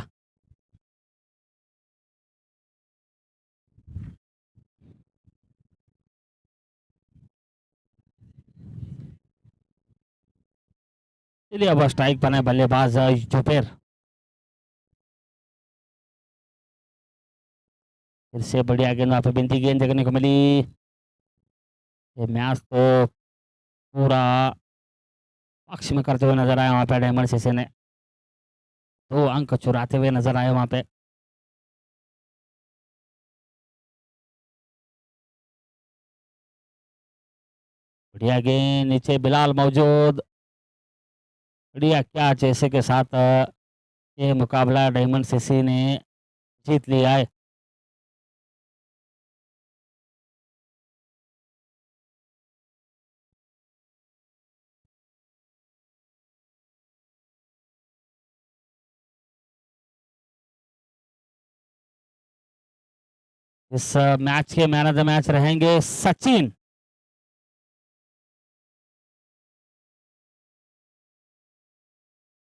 चलिए, अब स्ट्राइक पर है बल्लेबाज जुबैर। फिर से बढ़िया गेंद वहां पे, बिनती गेंद देखने को मिली। ये मैच तो पूरा पक्ष में करते हुए नजर आया वहां पे डायमंड सीसी ने, 2 अंक चुराते हुए नजर आए वहां पे। बढ़िया गेंद, नीचे बिलाल मौजूद। बढ़िया कैच ऐसे के साथ ये मुकाबला डायमंड सीसी ने जीत लिया है। इस मैच के मैन ऑफ द मैच रहेंगे सचिन।